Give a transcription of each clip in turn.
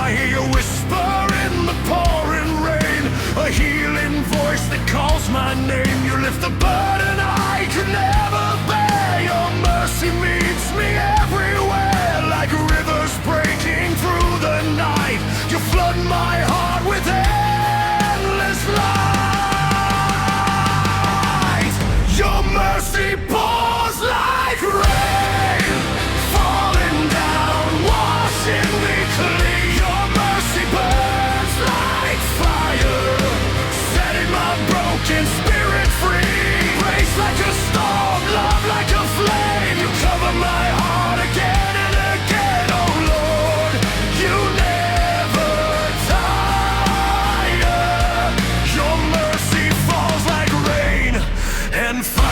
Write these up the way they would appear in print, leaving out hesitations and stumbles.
I hear you whisper in the pouring rain, a healing voice that calls my name. You lift the burden I could never bear. Your mercy meets me everywhere, like rivers breaking through the night. You flood my heart with endless light. Your mercy pours like rain, falling down, washing me clean. Your mercy burns like fire, setting my broken spirit free. Grace like a storm, love like a flame. You cover my heart again and again, oh Lord. You never tire. Your mercy falls like rain and fire.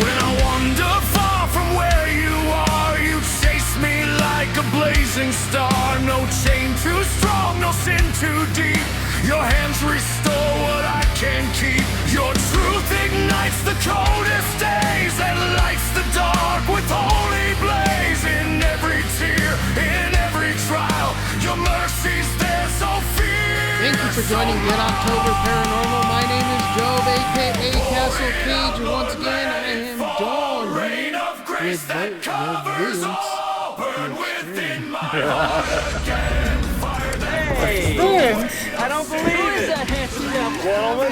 When I wander far from where you are, you chase me like a blazing star. No chain too strong, no sin too deep. Your hands restore what I can't keep. Your truth ignites the coldest days and lights the dark with holy blaze. In every tear, in every trial, your mercy's there so fierce. Thank you for joining Dead October Paranormal. My name is Job, aka Castle Cage, and once again I am Dawn Rain of grace that covers all, burn within my heart again. Fire that Hey, Vince! I don't believe it. Gentlemen,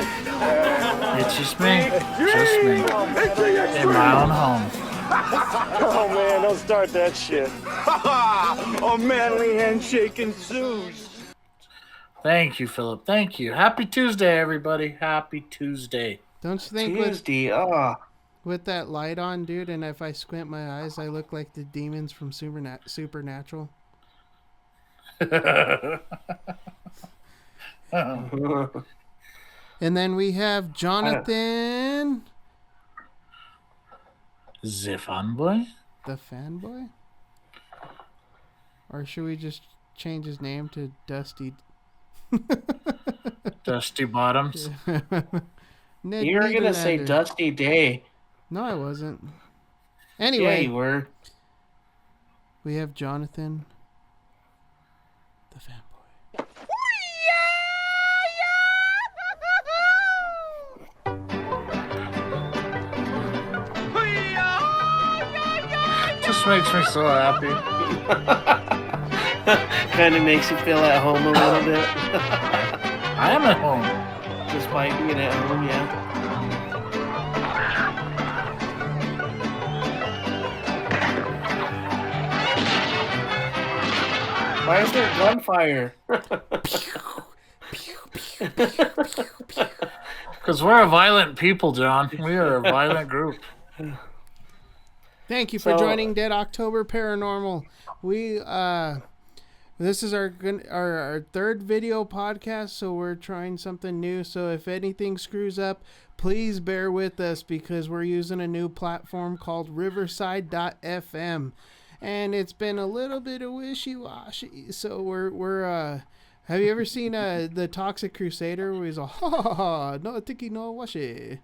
It's just me. Just me. In my own home. oh man, don't start that shit. Oh, manly handshake ensues. Thank you, Philip. Thank you. Happy Tuesday, everybody. Happy Tuesday. Don't you think Tuesday, with that light on, dude, and if I squint my eyes, I look like the demons from Supernatural? And then we have Jonathan, The fanboy? the fanboy? Or should we just change his name to Dusty? Dusty Bottoms. you were gonna say Nederlander. Dusty Day. No, I wasn't. Yeah, Anyway, you were. we have Jonathan, the fanboy. Just makes me so happy. Kind of makes you feel at home a little bit. I am at home. Despite being at home, yeah. Why is there gunfire? Because we're a violent people, John. We are a violent group. Thank you for So- joining Dead October Paranormal. We this is our third video podcast, so we're trying something new. So if anything screws up, please bear with us because we're using a new platform called Riverside.fm, and it's been a little bit of wishy-washy. So we're have you ever seen the Toxic Crusader where he's all ha ha ha no tiki no washi?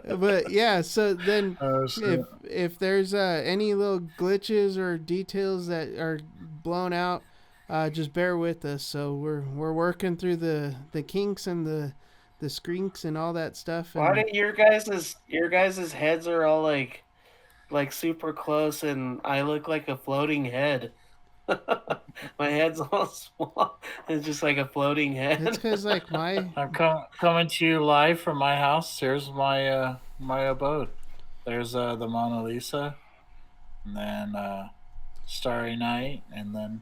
But yeah, so then if there's any little glitches or details that are blown out, just bear with us. So we're working through the kinks and the screens and all that stuff. Why And do your guys' heads are all like super close, and I look like a floating head. My head's all small. It's just like a floating head. it's because like my I'm coming to you live from my house. Here's my my abode. There's the Mona Lisa, and then Starry Night, and then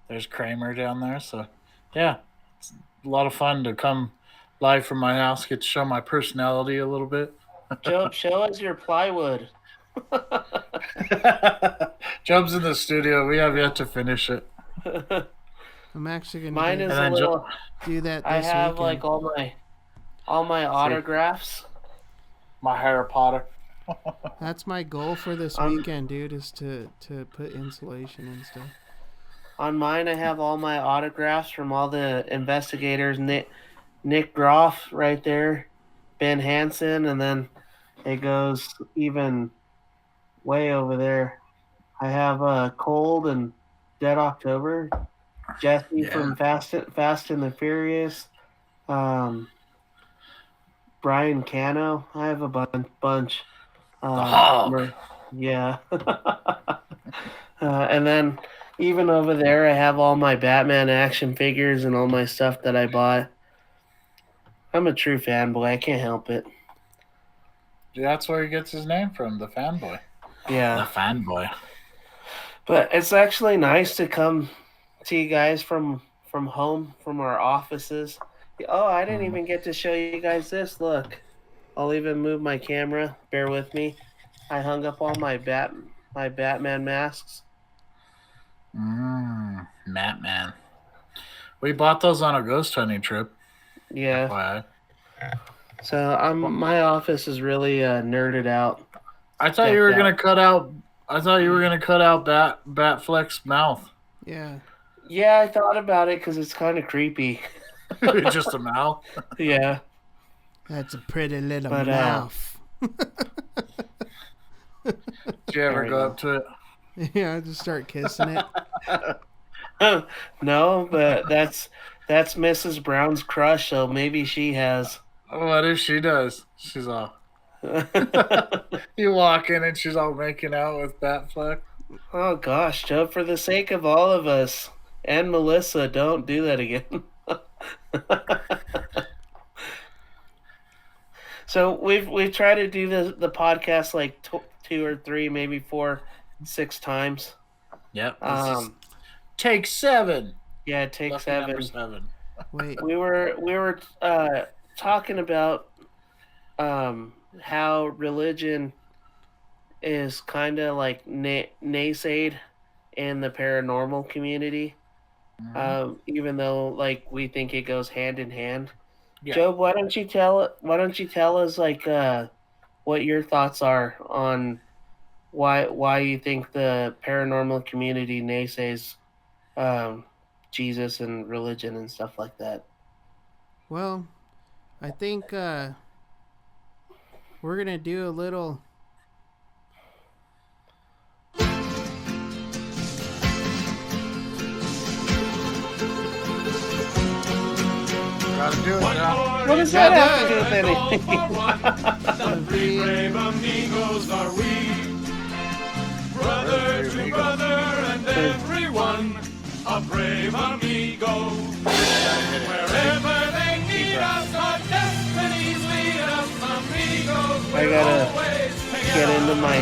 there's Kramer down there. So yeah, it's a lot of fun to come live from my house, get to show my personality a little bit. Job, show us your plywood. Job's in the studio. We have yet to finish it. I'm actually Mine gonna is And a then little. do that I this have weekend. like all my autographs. My Harry Potter. That's my goal for this weekend, dude, is to put insulation and stuff. On mine, I have all my autographs from all the investigators. Nick Groff right there, Ben Hansen, and then it goes even way over there. I have Cold and Dead October, Jesse from Fast and the Furious, um, Brian Cano. I have a bunch. The Hog. Yeah. And then even over there, I have all my Batman action figures and all my stuff that I bought. I'm a true fanboy. I can't help it. That's where he gets his name from, the fanboy. Yeah. The fanboy. But it's actually nice to come to you guys from home, from our offices. Oh, I didn't even get to show you guys this. Look. I'll even move my camera. Bear with me. I hung up all my Batman masks. Batman. We bought those on a ghost hunting trip. Yeah. FYI. So my office is really nerded out. I thought you were gonna cut out. I thought you were gonna cut out Batfleck's mouth. Yeah. Yeah, I thought about it because it's kind of creepy. Just a mouth. Yeah. That's a pretty little mouth. Did you ever go up to it? Yeah, just start kissing it. No, but that's Mrs. Brown's crush, so maybe she has. What if she does? She's all. You walk in and she's all making out with Batfleck. Oh gosh, Joe! For the sake of all of us and Melissa, don't do that again. So we've tried to do the podcast like 2 or 3, maybe 4, 6 times. Yep. Take 7. Yeah, take Lucky 7. Number 7. Wait. We were talking about how religion is kind of like naysayed in the paranormal community, even though like we think it goes hand in hand. Yeah. Job, why don't you tell us like what your thoughts are on why you think the paranormal community naysays Jesus and religion and stuff like that? Well, I think we're gonna do a little. Gotta do it, John. What does that have to do with anything? The 3 brave amigos are we, brother to brother and everyone, a brave amigo. Wherever they need us, our destinies lead us, amigos. I gotta get into my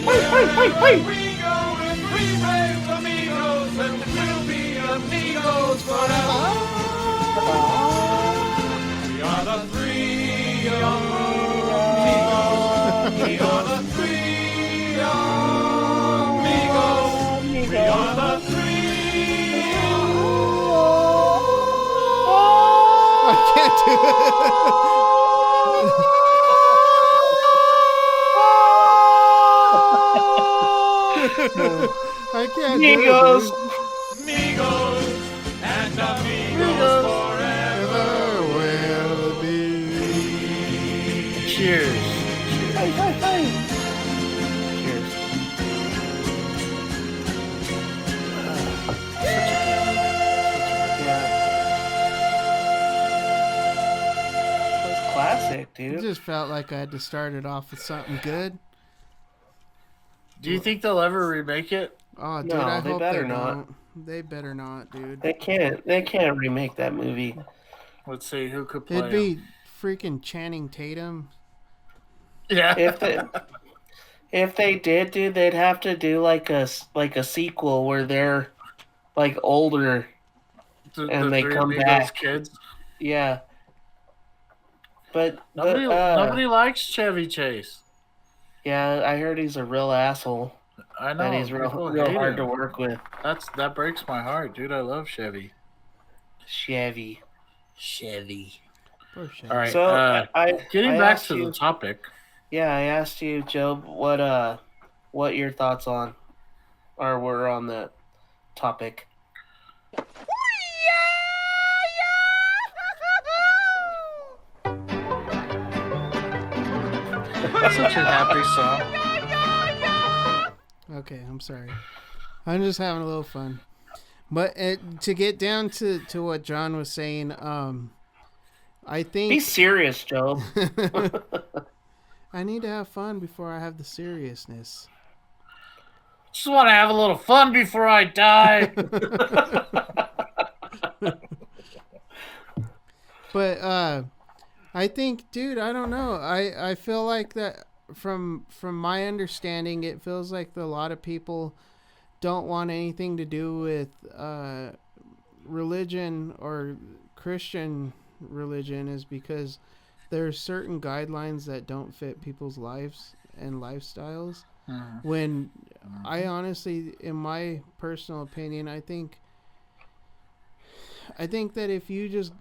Wherever we go with 3 brave amigos, and we'll be amigos forever. We are the 3 amigos. We are the 3 amigos. We are the 3 I can't do it. I can't amigos. do it. amigos and amigos forever. Will be. Cheers. Cheers. That's classic, It dude. just felt like I had to start it off with something good. Do you think they'll ever remake it? Oh, dude, No, I they hope better they not. don't. They better not, dude. They can't remake that movie. Let's see who could play It'd him. be freaking Channing Tatum. Yeah. If they did, dude, they'd have to do like a sequel where they're like older. and they Three come Amigos back. Kids. Yeah. But Nobody likes Chevy Chase. yeah, I heard he's a real asshole. I know. And he's real people hard hate to him. work with. That breaks my heart, dude. I love Chevy. Chevy. Poor shit. All right. So getting I back asked to you, the topic. Yeah, I asked you, Job, what your thoughts on or we're on that topic. That's such a happy song. Okay, I'm sorry. I'm just having a little fun. But to get down to what John was saying, I Be think serious, Job. I need to have fun before I have the seriousness. Just want to have a little fun before I die. But I think, dude, I don't know. I feel like that from my understanding, it feels like a lot of people don't want anything to do with religion or Christian religion is because there's certain guidelines that don't fit people's lives and lifestyles. When I honestly, in my personal opinion, I think that if you just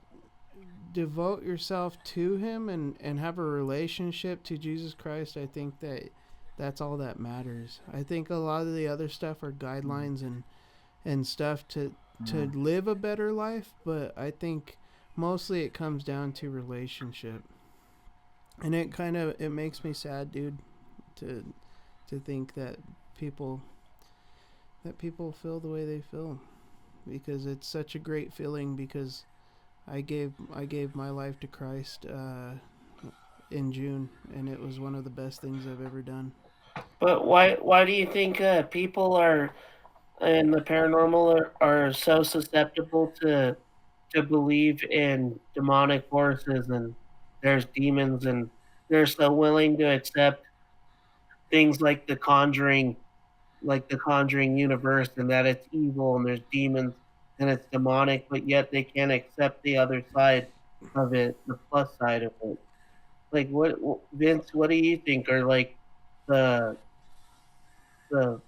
devote yourself to him and have a relationship to Jesus Christ, I think that that's all that matters. I think a lot of the other stuff are guidelines and stuff to live a better life, but I think mostly it comes down to relationship. And it makes me sad, dude, to think that people feel the way they feel, because it's such a great feeling, because I gave my life to Christ in June, and it was one of the best things I've ever done. But why do you think people are in the paranormal are so susceptible to believe in demonic forces and there's demons, and they're so willing to accept things like the Conjuring universe, and that it's evil and there's demons and it's demonic, but yet they can't accept the other side of it, the plus side of it. Like, Vince? What do you think are like the the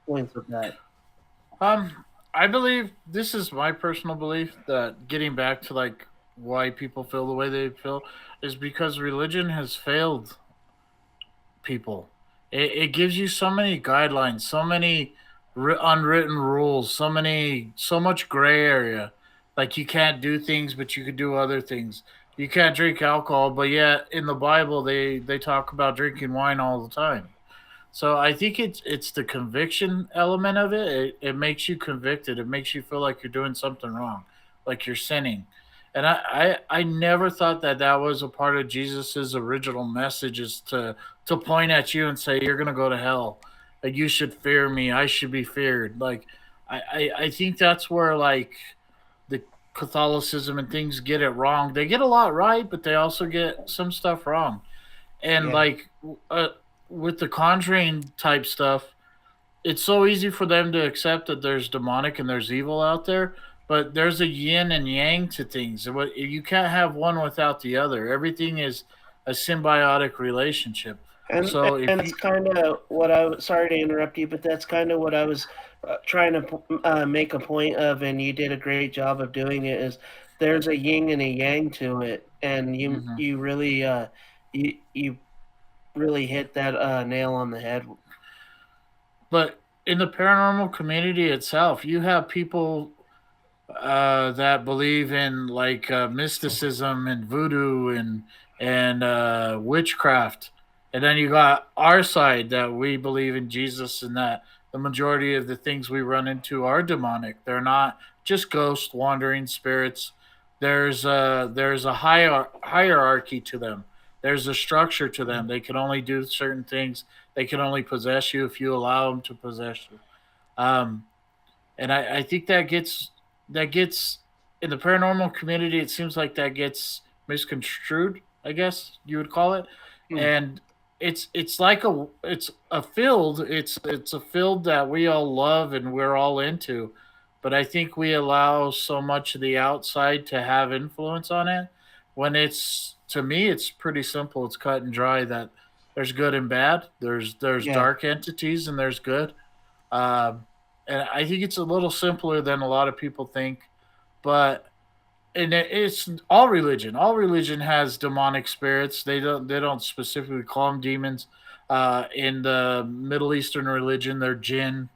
points of that? I believe this is my personal belief that getting back to like why people feel the way they feel is because religion has failed people. It gives you so many guidelines, so many unwritten rules, so much gray area. Like you can't do things, but you could do other things. You can't drink alcohol, but yet in the Bible they talk about drinking wine all the time. So I think it's the conviction element of it. It makes you convicted. It makes you feel like you're doing something wrong, like you're sinning. And I never thought that that was a part of Jesus's original message is to point at you and say you're gonna go to hell. Like you should fear me. I should be feared. Like I think that's where like the Catholicism and things get it wrong. They get a lot right, but they also get some stuff wrong. And Yeah. like uh, with the Conjuring type stuff, it's so easy for them to accept that there's demonic and there's evil out there, but there's a yin and yang to things. You can't have one without the other. Everything is a symbiotic relationship. So if And it's you, kind of what I was. Sorry to interrupt you, but that's kind of what I was trying to make a point of, and you did a great job of doing it. Is there's a yin and a yang to it, and Mhm. you really hit that nail on the head. But in the paranormal community itself, you have people that believe in like mysticism and voodoo and witchcraft, and then you got our side that we believe in Jesus and that the majority of the things we run into are demonic. They're not just ghost wandering spirits. There's a hierarchy to them. There's a structure to them. They can only do certain things. They can only possess you if you allow them to possess you. Um, and I think that gets in the paranormal community. It seems like that gets misconstrued. I guess you would call it, Hmm. and it's a field. It's a field that we all love and we're all into, but I think we allow so much of the outside to have influence on it. When it's to me, it's pretty simple. It's cut and dry. That there's good and bad. There's Yeah. dark entities and there's good. Um, and I think it's a little simpler than a lot of people think. But it's all religion. All religion has demonic spirits. They don't specifically call them demons. In the Middle Eastern religion, they're jinn.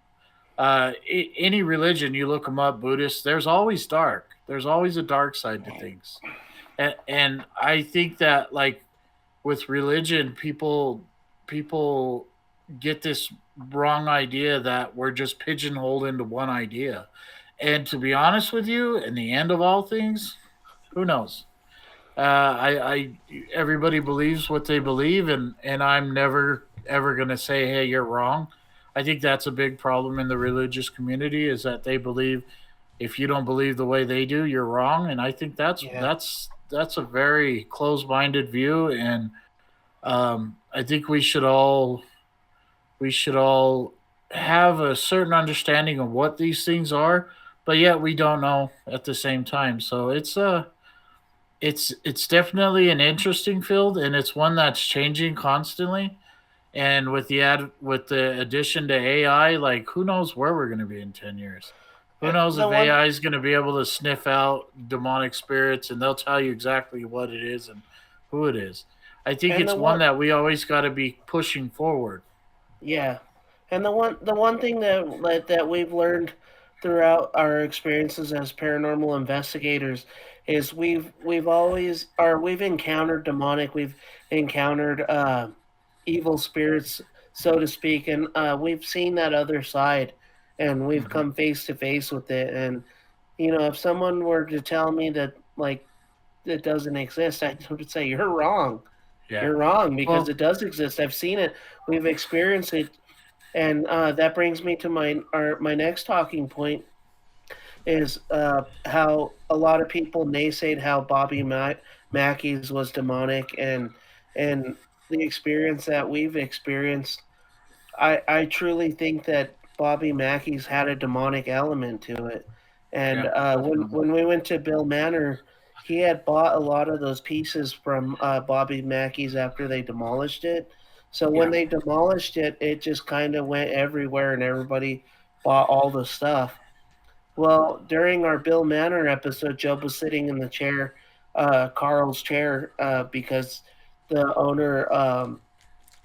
Any religion, you look them up, Buddhists, there's always dark. There's always a dark side to things. And I think that, like, with religion, people get this wrong idea that we're just pigeonholed into one idea. And to be honest with you, in the end of all things, who knows? I everybody believes what they believe, and I'm never ever gonna say, hey, you're wrong. I think that's a big problem in the religious community is that they believe if you don't believe the way they do, you're wrong. And I think Yeah. that's a very closed-minded view, and I think we should all have a certain understanding of what these things are, but yet we don't know at the same time. So it's definitely an interesting field, and it's one that's changing constantly. And with the addition to AI, like, who knows where we're going to be in 10 years? Who knows The if one AI is going to be able to sniff out demonic spirits and they'll tell you exactly what it is and who it is. I think and it's the one one that we always got to be pushing forward. Yeah, and the one thing that we've learned throughout our experiences as paranormal investigators is we've encountered demonic, we've encountered evil spirits, so to speak, and we've seen that other side, and we've Mhm. come face to face with it. And if someone were to tell me that like it doesn't exist, I would say you're wrong. Yeah. You're wrong because Well, it does exist. I've seen it. We've experienced it, and that brings me to my next talking point is how a lot of people naysayed how Mackey's was demonic, and the experience that we've experienced. I truly think that Bobby Mackey's had a demonic element to it, and yeah, when definitely. when we went to Bill Manor, he had bought a lot of those pieces from Bobby Mackey's after they demolished it. So when Yeah. they demolished it, it just kind of went everywhere, and everybody bought all the stuff. Well, during our Bill Manor episode, Job was sitting in the chair, Carl's chair, because the owner,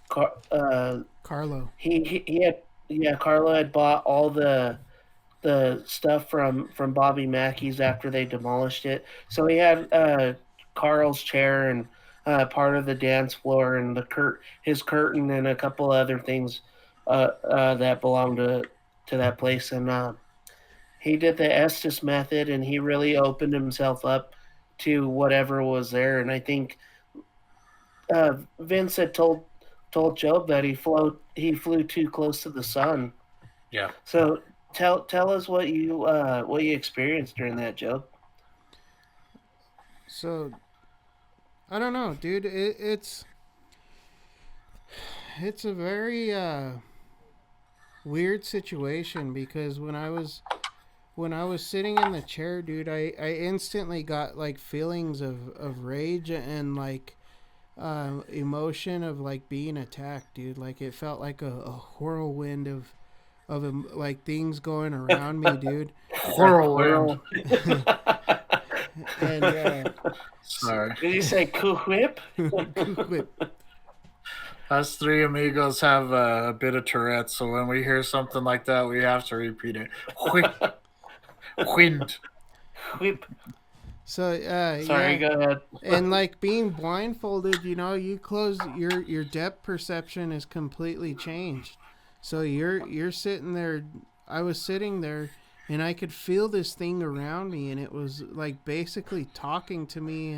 Car- Carlo. he had yeah, Carlo had bought all the stuff from Bobby Mackey's after they demolished it. So he had Carl's chair and part of the dance floor and his curtain and a couple other things that belonged to that place. And he did the Estes method, and he really opened himself up to whatever was there. And I think Vince had told Job that he flew too close to the sun. Yeah. So tell us what you experienced during that, Joe. So I don't know, dude. It's a very weird situation because when I was sitting in the chair, dude, I instantly got like feelings of rage and like emotion of like being attacked, dude. Like it felt like a whirlwind of like things going around me, dude. A Whirlwind. whirl. And Sorry. Did you say whip? Us three amigos have a bit of Tourette's, so when we hear something like that, we have to repeat it. Wind. Whip. so Sorry, yeah, go ahead. and like being blindfolded, you close your depth perception is completely changed. So you're sitting there. I was sitting there, and I could feel this thing around me, and it was like basically talking to me.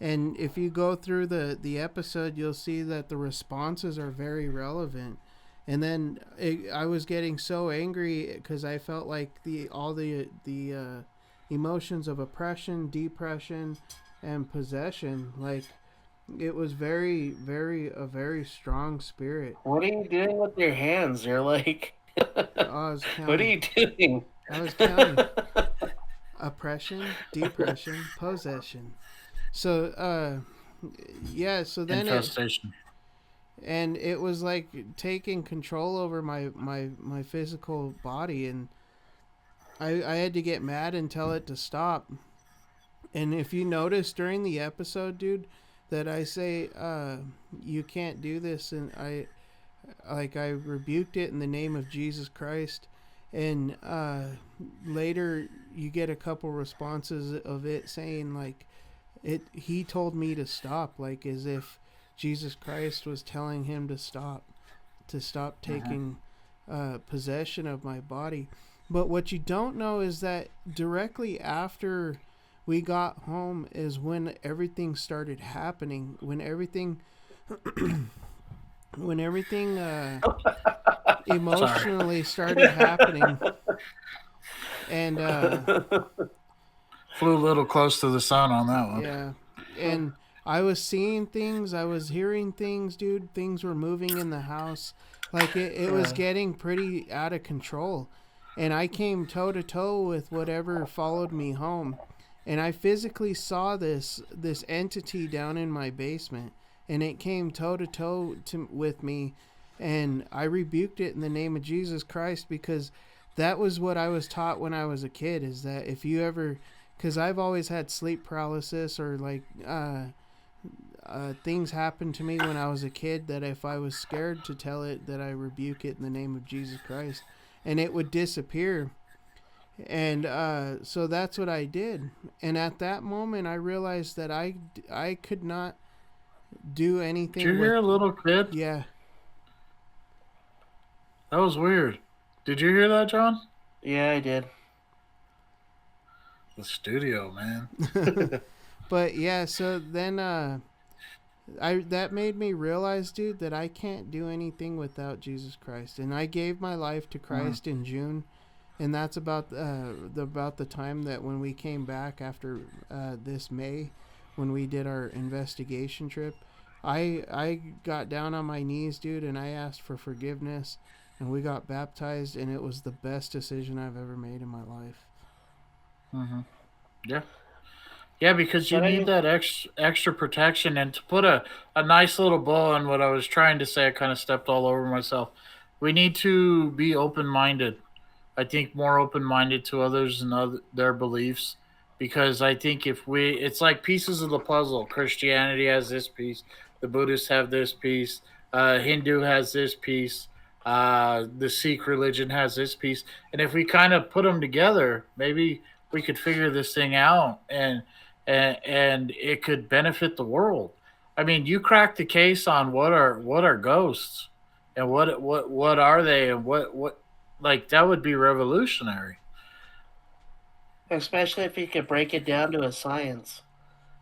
And if you go through the episode, you'll see that the responses are very relevant. And then I was getting so angry because I felt like the emotions of oppression, depression, and possession, like it was a very strong spirit. What are you doing with your hands? You're like, I was what are counting. you doing? I was counting. Oppression, depression, possession. So yeah, so then Infestation. and it was like taking control over my physical body, and I had to get mad and tell it to stop. And if you notice during the episode, dude, that I say you can't do this, and I rebuked it in the name of Jesus Christ, And later you get a couple responses of it saying like he told me to stop, like as if Jesus Christ was telling him to stop taking possession of my body. But what you don't know is that directly after we got home is when everything started happening, when everything emotionally started happening. And flew a little close to the sun on that one. yeah, and I was seeing things, I was hearing things, dude. Things were moving in the house. Like it was getting pretty out of control. And I came toe to toe with whatever followed me home. And I physically saw this entity down in my basement, and it came toe to toe with me, and I rebuked it in the name of Jesus Christ, because that was what I was taught when I was a kid, is that if you ever, because I've always had sleep paralysis or like things happened to me when I was a kid, that if I was scared to tell it, that I rebuke it in the name of Jesus Christ, and it would disappear. And so that's what I did. And at that moment, I realized that I could not do anything. Did you hear a little kid? Yeah. That was weird. Did you hear that, John? Yeah, I did. The studio, man. But yeah, so then that made me realize, dude, that I can't do anything without Jesus Christ. And I gave my life to Christ in June. And that's about the time that when we came back after this May, when we did our investigation trip, I got down on my knees, dude, and I asked for forgiveness, and we got baptized, and it was the best decision I've ever made in my life. Mm-hmm. Yeah. Yeah, because you need that extra protection. And to put a nice little bow on what I was trying to say, I kind of stepped all over myself. We need to be open-minded. I think more open-minded to others and their beliefs, because I think it's like pieces of the puzzle. Christianity has this piece, the Buddhists have this piece, Hindu has this piece, the Sikh religion has this piece, and if we kind of put them together, maybe we could figure this thing out, and it could benefit the world. I mean, you cracked the case on what are ghosts, and what are they, and what. Like, that would be revolutionary. Especially if you could break it down to a science.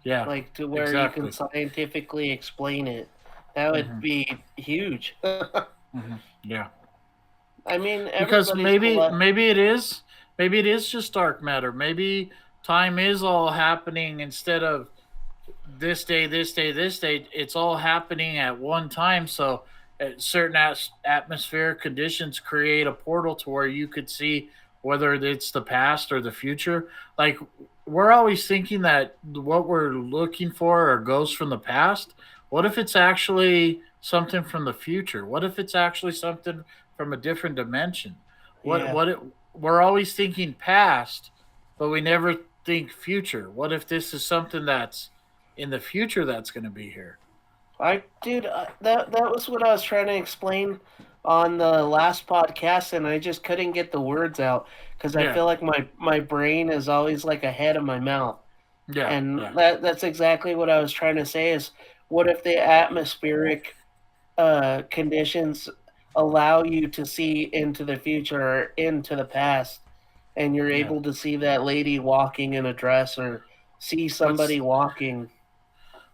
Yeah. Like, to where you can scientifically explain it. That would be huge. Yeah. I mean, because maybe it is just dark matter. Maybe time is all happening instead of this day, this day, this day. It's all happening at one time, so certain atmospheric conditions create a portal to where you could see whether it's the past or the future. Like, we're always thinking that what we're looking for are ghosts from the past. What if it's actually something from the future? What if it's actually something from a different dimension? We're always thinking past, but we never think future. What if this is something that's in the future that's going to be here? That was what I was trying to explain on the last podcast, and I just couldn't get the words out because I feel like my brain is always like ahead of my mouth. Yeah, and that's exactly what I was trying to say. Is what if the atmospheric conditions allow you to see into the future or into the past, and you're able to see that lady walking in a dress or see somebody walking.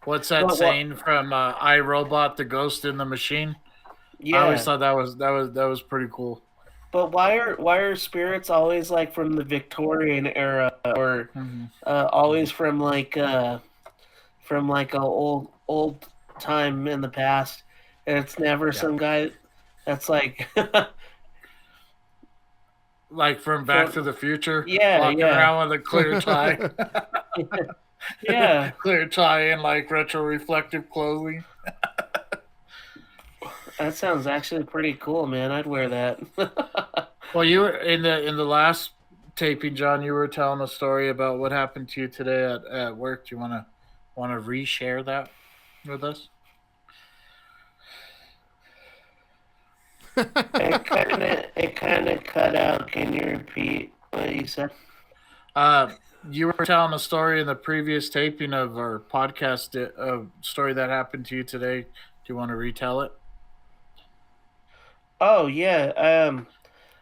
What's that saying from I, Robot, the Ghost in the Machine? Yeah, I always thought that was pretty cool. But why are spirits always like from the Victorian era, or always from like a old time in the past, and it's never some guy that's like like from Back to the Future, walking around with a clear tie. Yeah, clear tie and like retro reflective clothing. That sounds actually pretty cool, man. I'd wear that. Well, you were in the last taping, John. You were telling a story about what happened to you today at work. Do you want to reshare that with us? It kind of cut out. Can you repeat what you said? You were telling a story in the previous taping of our podcast, a story that happened to you today. Do you want to retell it? Oh yeah.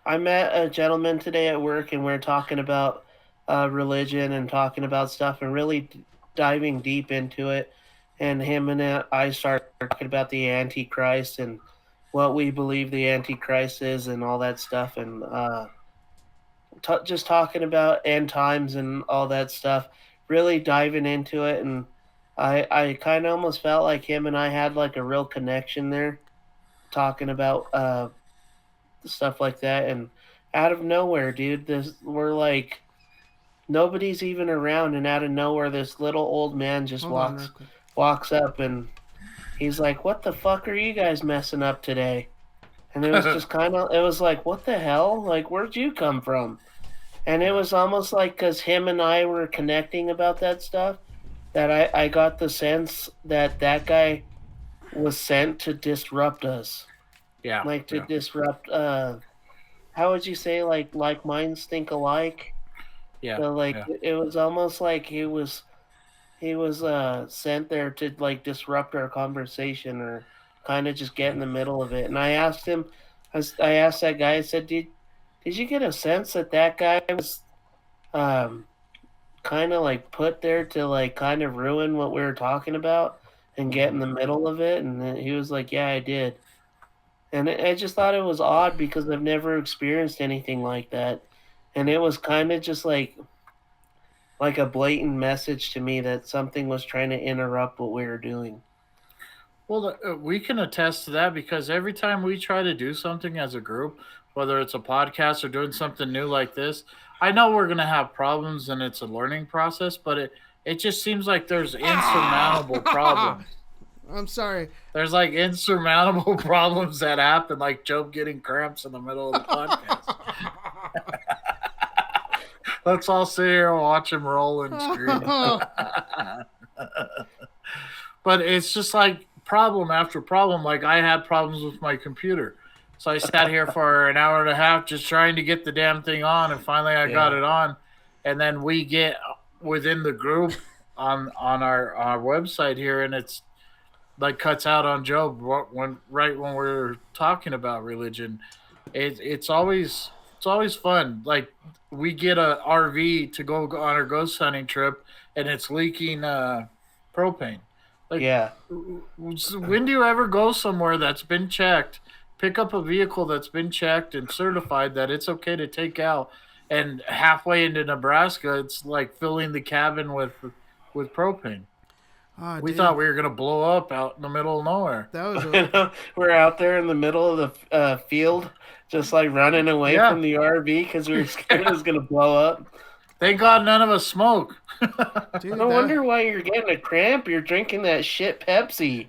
I met a gentleman today at work, and we are talking about religion and talking about stuff, and really diving deep into it. And him and I started talking about the Antichrist and what we believe the Antichrist is, and all that stuff, and just talking about end times and all that stuff. Really diving into it, and I kind of almost felt like him and I had like a real connection there, talking about stuff like that. And out of nowhere, dude, this we're like nobody's even around, and out of nowhere this little old man just Hold on real quick. walks up, and he's like, "What the fuck are you guys messing up today?" And it was just kind of, it was like, "What the hell, like, where'd you come from?" And it was almost like, because him and I were connecting about that stuff, that I got the sense that that guy was sent to disrupt us, Yeah. like to disrupt how would you say, like minds think alike. Yeah. So like, yeah. it was almost like he was sent there to like disrupt our conversation, or kind of just get in the middle of it. And I asked him, I asked that guy, I said, did you get a sense that that guy was um kind of like put there to like kind of ruin what we were talking about and get in the middle of it? And then he was like, "Yeah, I did." And I just thought it was odd, because I've never experienced anything like that. And it was kind of just like a blatant message to me that something was trying to interrupt what we were doing. Well, we can attest to that because every time we try to do something as a group, whether it's a podcast or doing something new like this, I know we're going to have problems and it's a learning process, but it just seems like there's insurmountable problems. I'm sorry. There's like insurmountable problems that happen, like Job getting cramps in the middle of the podcast. Let's all sit here and watch him roll and scream. But it's just like problem after problem. Like I had problems with my computer. So I sat here for an hour and a half just trying to get the damn thing on, and finally I got it on. And then we get within the group on our website here, and it's like cuts out on Job when we're talking about religion. It's always fun. Like we get a RV to go on our ghost hunting trip, and it's leaking propane. Like, Yeah. when do you ever go somewhere that's been checked, pick up a vehicle that's been checked and certified that it's okay to take out, and halfway into Nebraska, it's like filling the cabin with propane? Oh, We dude, thought we were gonna blow up out in the middle of nowhere. that was We're out there in the middle of the field, just like running away Yeah. from the RV because we were scared it was gonna blow up. Thank God none of us smoke. dude, No wonder why you're getting a cramp. You're drinking that shit Pepsi.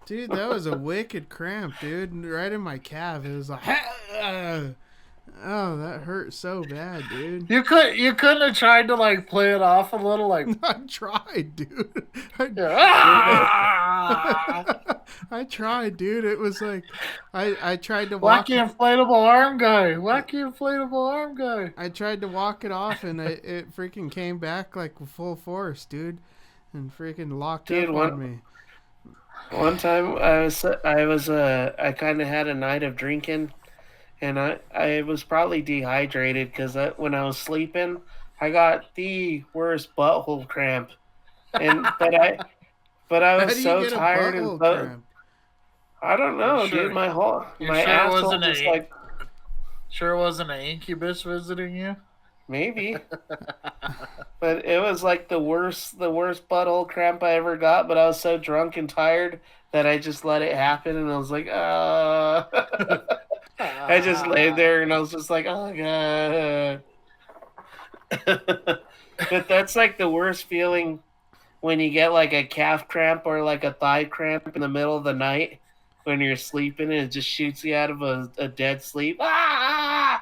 dude, that was a wicked cramp, dude. Right in my calf. It was like, oh, that hurt so bad, dude. You couldn't have tried to like play it off a little, like I tried, dude. I tried, dude. It was like I tried to walk. wacky inflatable arm guy. Wacky inflatable arm guy. I tried to walk it off, and it freaking came back like full force, dude, and freaking locked Dude, up on me. One time I kind of had a night of drinking, and I was probably dehydrated because when I was sleeping, I got the worst butthole cramp, and but I How was do you so get a tired and butthole so, cramp? I don't know, Sure. dude. My sure it asshole wasn't just a- like, Sure wasn't an incubus visiting you? maybe. But it was like the worst butthole cramp I ever got. But I was so drunk and tired that I just let it happen, and I was like, I just laid there, and I was just like, oh god. But that's like the worst feeling when you get like a calf cramp or like a thigh cramp in the middle of the night when you're sleeping, and it just shoots you out of a dead sleep. Ah!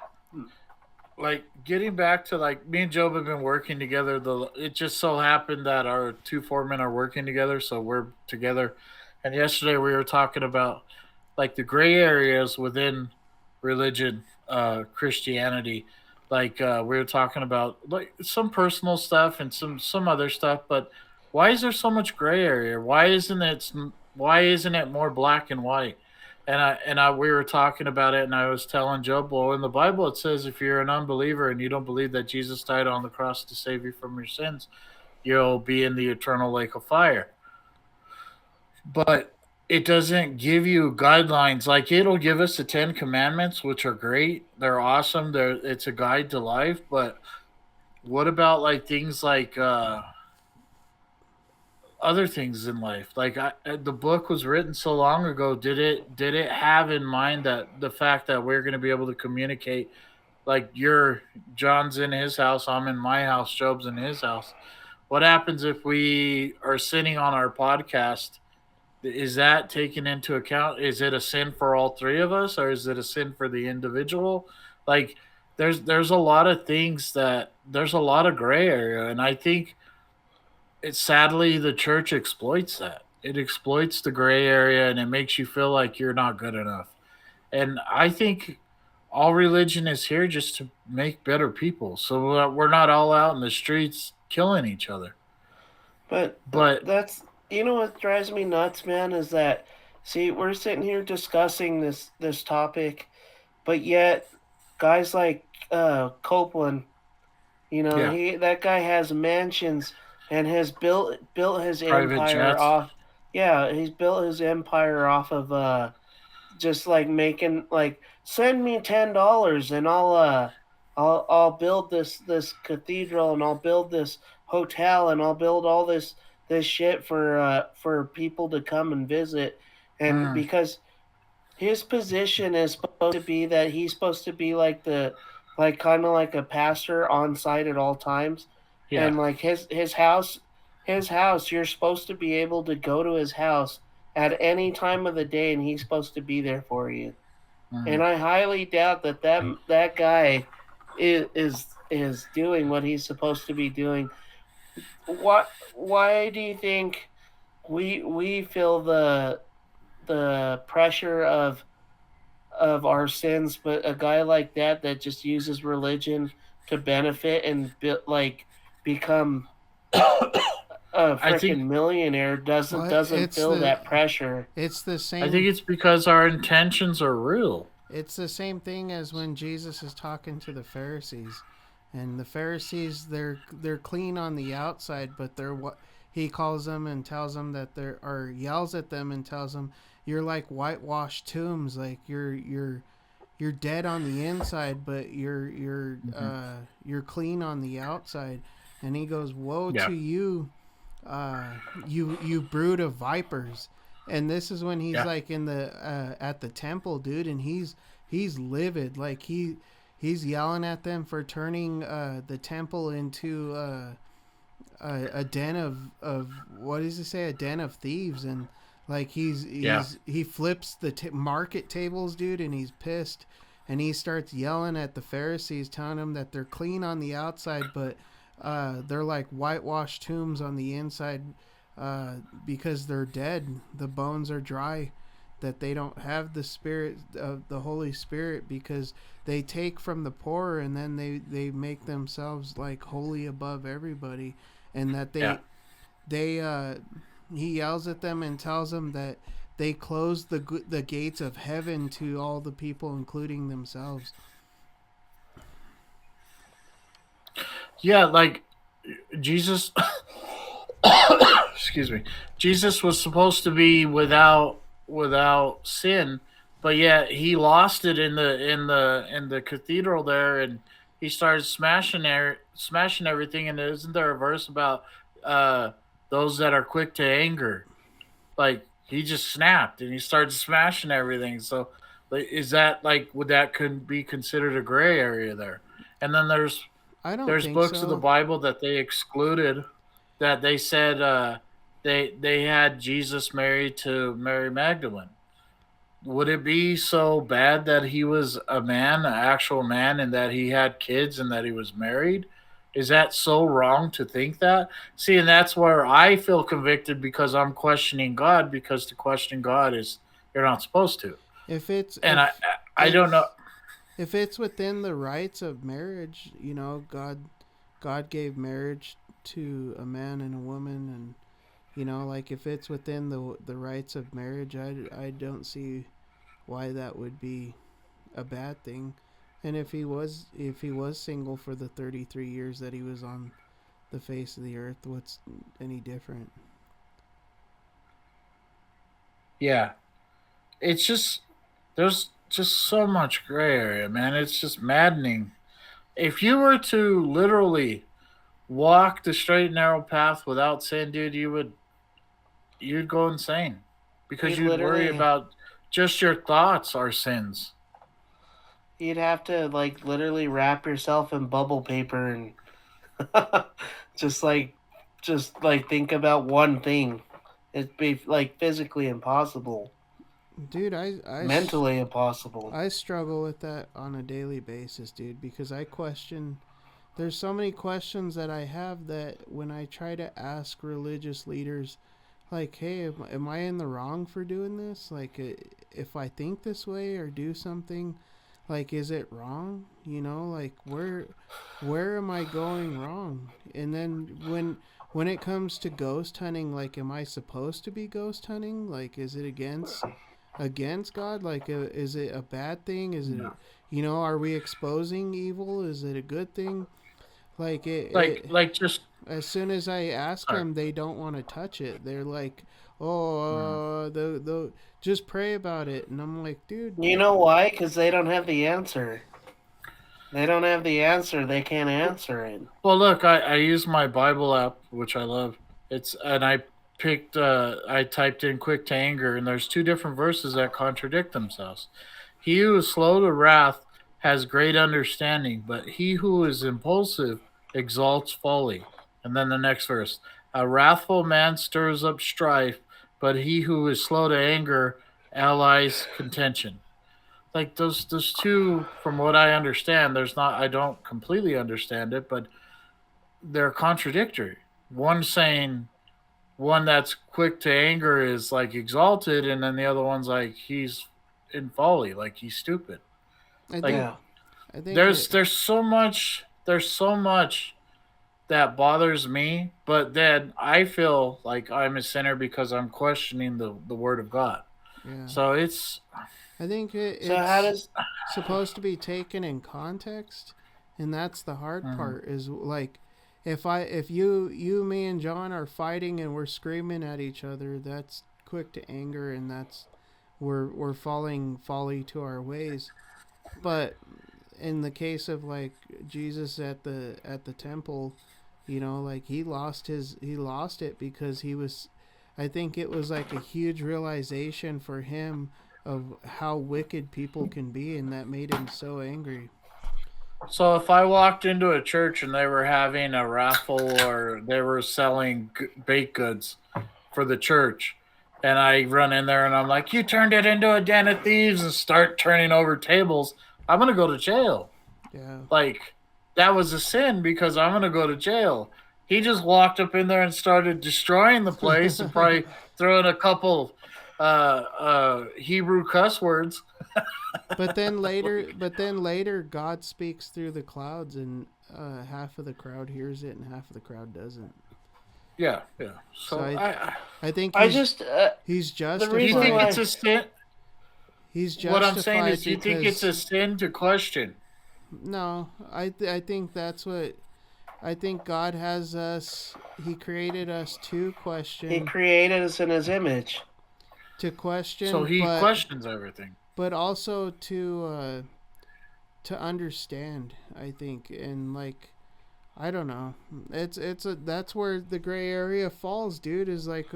Like getting back to like me and Job have been working together. It just so happened that our two foremen are working together, so we're together. And yesterday we were talking about like the gray areas within religion, Christianity. Like we were talking about, like some personal stuff and some other stuff. But why is there so much gray area? Why isn't it more black and white? And we were talking about it, and I was telling Job, well, in the Bible it says if you're an unbeliever and you don't believe that Jesus died on the cross to save you from your sins, you'll be in the eternal lake of fire. But it doesn't give you guidelines. Like it'll give us the 10 commandments, which are great. They're awesome. It's a guide to life. But what about like things like other things in life? Like the book was written so long ago. Did it have in mind that the fact that we're going to be able to communicate? Like John's in his house, I'm in my house, Job's in his house. What happens if we are sitting on our podcast? Is that taken into account? Is it a sin for all three of us, or is it a sin for the individual? Like, there's a lot of things that there's a lot of gray area, and I think sadly the church exploits that. It exploits the gray area, and it makes you feel like you're not good enough. And I think all religion is here just to make better people, so that we're not all out in the streets killing each other. But But that's, you know what drives me nuts, man, is that, see, we're sitting here discussing this topic, but yet guys like Copeland, you know, yeah, that guy has mansions and has built his private empire jets. off. Yeah, he's built his empire off of just like making, like, send me $10 and I'll build this cathedral, and I'll build this hotel, and I'll build all this shit for people to come and visit. And Mm, because his position is supposed to be that he's supposed to be like like kind of like a pastor on site at all times. yeah. And like his house, you're supposed to be able to go to his house at any time of the day, and he's supposed to be there for you. Mm. And I highly doubt that guy is doing what he's supposed to be doing. Why do you think we feel the pressure of our sins, but a guy like that just uses religion to benefit and like become a I think freaking millionaire doesn't Well, doesn't feel that pressure? it's the I think same. it's because our intentions are real. It's the same thing as when Jesus is talking to the Pharisees, and the Pharisees they're clean on the outside, but they're what he calls them and tells them that they're or yells at them and tells them you're like whitewashed tombs, like you're dead on the inside, but you're clean on the outside. And he goes, "Woe Yeah. to you, you brood of vipers." And this is when he's Yeah. like in the at the temple, dude, and he's livid, like he's yelling at them for turning the temple into a den of what does he say, a den of thieves. And like Yeah. he flips the market tables, dude, and he's pissed, and he starts yelling at the Pharisees, telling them that they're clean on the outside, but they're like whitewashed tombs on the inside, because they're dead. The bones are dry, that they don't have the spirit of the Holy Spirit, because they take from the poor, and then they make themselves like holy above everybody. And that Yeah. they he yells at them and tells them that they close the gates of heaven to all the people, including themselves. Yeah, like Jesus excuse me. Jesus was supposed to be without sin, but yet he lost it in the cathedral there, and he started smashing everything. And isn't there a verse about uh those that are quick to anger? Like he just snapped and he started smashing everything. So like, is that like would that could be considered a gray area there? And then I don't there's think books of the so. Bible that they excluded, that they said they had Jesus married to Mary Magdalene. Would it be so bad that he was a man, an actual man, and that he had kids and that he was married? Is that so wrong to think that? See, and that's where I feel convicted, because I'm questioning God, because to question God is you're not supposed to. If it's And I if don't know. if it's within the rights of marriage, you know, God gave marriage to a man and a woman, and you know, like if it's within the rights of marriage, I don't see why that would be a bad thing. And if he was single for the 33 years that he was on the face of the earth, what's any different? Yeah, it's just there's just so much gray area, man. It's just maddening. If you were to literally walk the straight and narrow path without sin, dude, you'd go insane because You'd you'd worry literally, about just your thoughts are sins. you'd have to like literally wrap yourself in bubble paper and just like, just like think about one thing. It'd be like physically impossible, Dude, mentally impossible. I struggle with that on a daily basis, dude, because I question. There's so many questions that I have that when I try to ask religious leaders, like, hey, am I in the wrong for doing this? Like, if I think this way or do something, like, is it wrong? You know, like, where am I going wrong? And then when it comes to ghost hunting, like, am I supposed to be ghost hunting? Like, is it against God? Like, is it a bad thing? Is it, you know, are we exposing evil? Is it a good thing? Like Like just as soon as I ask sorry. them, they don't want to touch it. They're like, Mm. "Oh, the just pray about it," and I'm like, "Dude, You know why? Because they don't have the answer. They don't have the answer. They can't answer it. Well, look, I use my Bible app, which I love. It's and I typed in quick to anger, and there's two different verses that contradict themselves. He who is slow to wrath has great understanding, but he who is impulsive exalts folly. And then the next verse: a wrathful man stirs up strife, but he who is slow to anger allies contention. Like those two, from what I understand, there's not. I don't completely understand it, but they're contradictory. One saying one that's quick to anger is like exalted, and then the other one's like he's in folly, like he's stupid. I Like think Yeah. I think there's so much that bothers me, but then I feel like I'm a sinner because I'm questioning the word of God. yeah, So it's I think So how it's does supposed to be taken in context, and that's the hard mhm. part. Is like, if you me and John are fighting and we're screaming at each other, that's quick to anger, and that's we're falling folly to our ways. But in the case of like Jesus at the temple, you know, like he lost it because he was, I think it was like a huge realization for him of how wicked people can be, and that made him so angry. So if I walked into a church and they were having a raffle or they were selling baked goods for the church, and I run in there and I'm like, "You turned it into a den of thieves," and start turning over tables, I'm gonna go to jail. Yeah. Like that was a sin because I'm gonna go to jail. He just walked up in there and started destroying the place and probably throwing a couple Hebrew cuss words. But then later, God speaks through the clouds, and half of the crowd hears it, and half of the crowd doesn't. Yeah, yeah. So So I I think I just he's the do you reason think justified. it's why a sin? He's What I'm saying justified is, do you think it's a because sin to question? no, I think that's what I think. God has us. He created us he question created us in his image. to So question, he questions everything. but also to understand. I think, and like, I don't know. It's a that's where the gray area falls, dude. Is like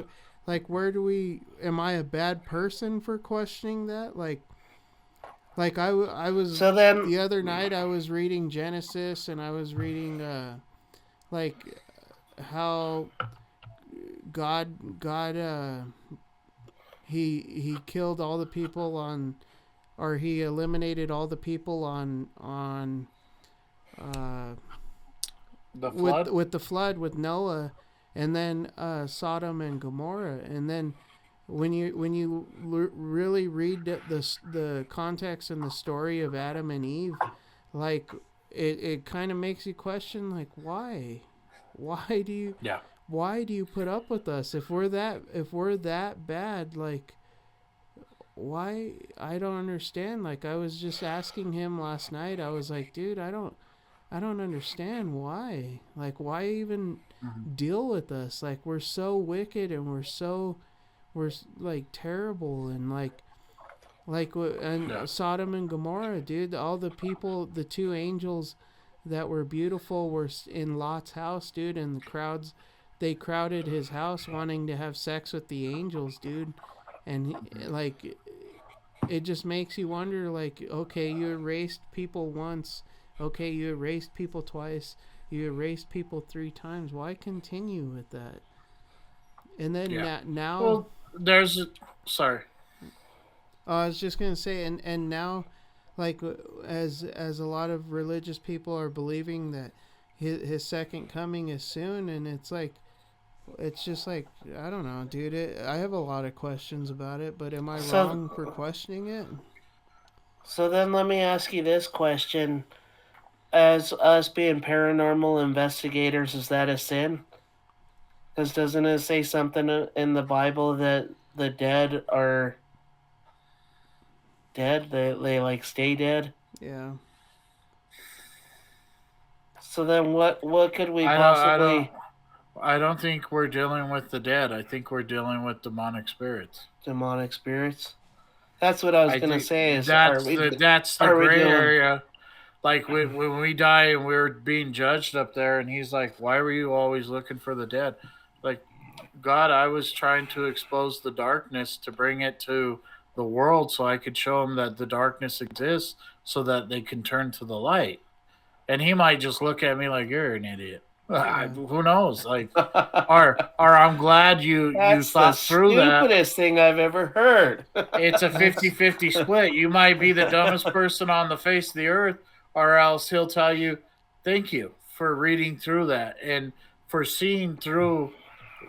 where do we? Am I a bad person for questioning that? Like I was So then, the other night I was reading Genesis, and I was reading like how God he killed all the people on, or he eliminated all the people on uh The flood. with the flood with Noah, and then Sodom and Gomorrah, and then really read the context and the story of Adam and Eve, like it kind of makes you question, like, why do you Yeah. why do you put up with us if we're that bad? Like, why? I don't understand. Like, I was just asking him last night. I was like, dude, I don't understand why. Like, why even deal with us? Like, we're so wicked and we're like terrible, and and Yeah. Sodom and Gomorrah, dude. All the people, the two angels that were beautiful were in Lot's house, dude, and they crowded his house wanting to have sex with the angels, dude. And like, it just makes you wonder, like, okay, you erased people once, okay, you erased people twice, you erased people 3 times. Why continue with that? And then Yeah. now Well, sorry. I was just gonna say, and now, like, as a lot of religious people are believing that his second coming is soon, and it's just like, I don't know, dude. I have a lot of questions about it, but am I So, wrong for questioning it? so then let me ask you this question: as us being paranormal investigators, is that a sin? Because doesn't it say something in the Bible that the dead are dead? They like stay dead. Yeah, So then, what could we I don't. I don't. possibly I don't think we're dealing with the dead. I think we're dealing with demonic spirits. demonic spirits? That's what I was I gonna think say. Is that's the are we gray dealing? area. Like when we die and we're being judged up there, and he's like, "Why were you always looking for the dead?" Like, God, I was trying to expose the darkness to bring it to the world, so I could show them that the darkness exists, so that they can turn to the light. And he might just look at me like, "You're an idiot." yeah. Who knows? Like, or I'm glad you That's the thought through that. stupidest thing I've ever heard. It's a That's 50-50 split. You might be the dumbest person on the face of the earth, or else he'll tell you, "Thank you for reading through that and for seeing through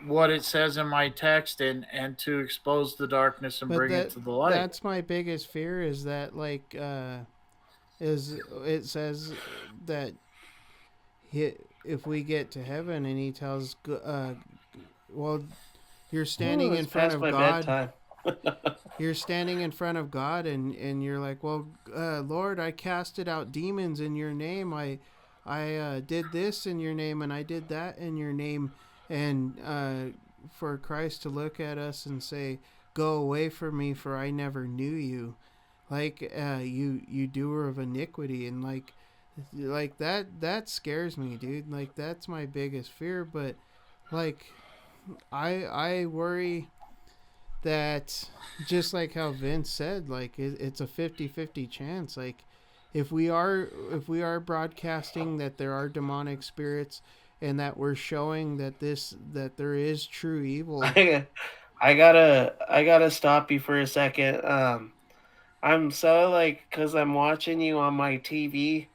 what it says in my text, and to expose the darkness and but bring it to the light." that's my biggest fear, is that, like, is it says that he, if we get to heaven and he tells, well, you're Ooh, standing in it's front past of my God. bedtime. You're standing in front of God, and you're like, well, Lord, I casted out demons in your name. I did this in your name, and I did that in your name. And for Christ to look at us and say, go away from me, for I never knew you. Like, you doer of iniquity. And like that scares me, dude. Like, that's my biggest fear. But like, I worry that, just like how Vince said, like, it's a 50-50 chance. Like, if we are broadcasting that there are demonic spirits, and that we're showing that there is true evil. I gotta stop you for a second. I'm so like, cause I'm watching you on my TV.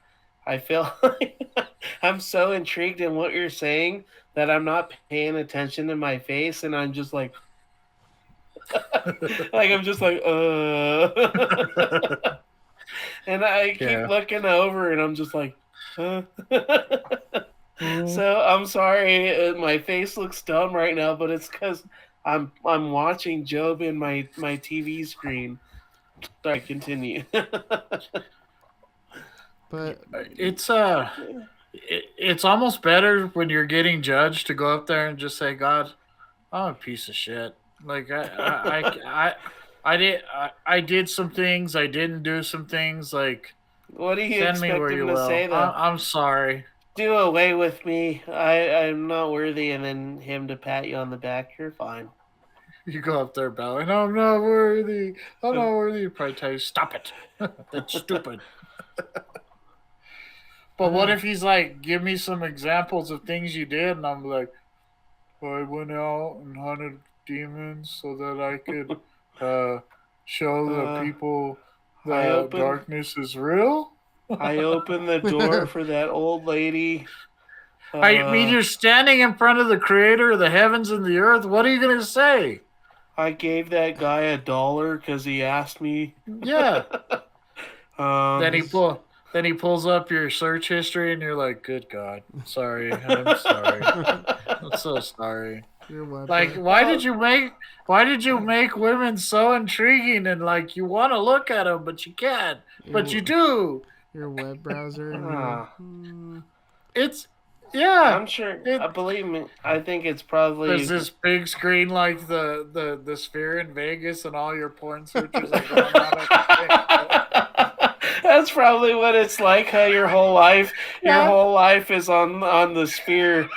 I feel like I'm so intrigued in what you're saying that I'm not paying attention to my face, and I'm just like, I'm just like, and I keep Yeah. looking over, and I'm just like, huh. Mm. So I'm sorry, my face looks dumb right now, but it's because I'm watching Job in my TV screen. Sorry, continue. But It's it's almost better when you're getting judged to go up there and just say, "God, I'm a piece of shit. Like I did some things. I didn't do some things. Like, What do you send me expect where him you to say will. though? I'm sorry." Do away with me. I'm not worthy, and then him to pat you on the back. You're fine. You go up there bowing, "I'm not worthy. I'm not worthy." You probably tell you, "Stop it. That's stupid." But what if he's like, "Give me some examples of things you did," and I'm like, "I went out and hunted demons so that I could uh, show the Uh, people I that opened darkness is real." I opened the door for that old lady. I mean, Uh, you're standing in front of the creator of the heavens and the earth. What are you going to say? I gave that guy $1 because he asked me. Yeah. Then he Um, pulls up your search history, and you're like, "Good God, sorry, I'm sorry, I'm so sorry." Your web Like, browser. why did you make women so intriguing and like you want to look at them, but you can't, but you do. Your web browser and your, It's yeah. I'm sure. It Believe me, I think it's there's probably. this big screen like the sphere in Vegas, and all your porn searches are going on at the same time. That's probably what it's like. How your whole life is on the sphere,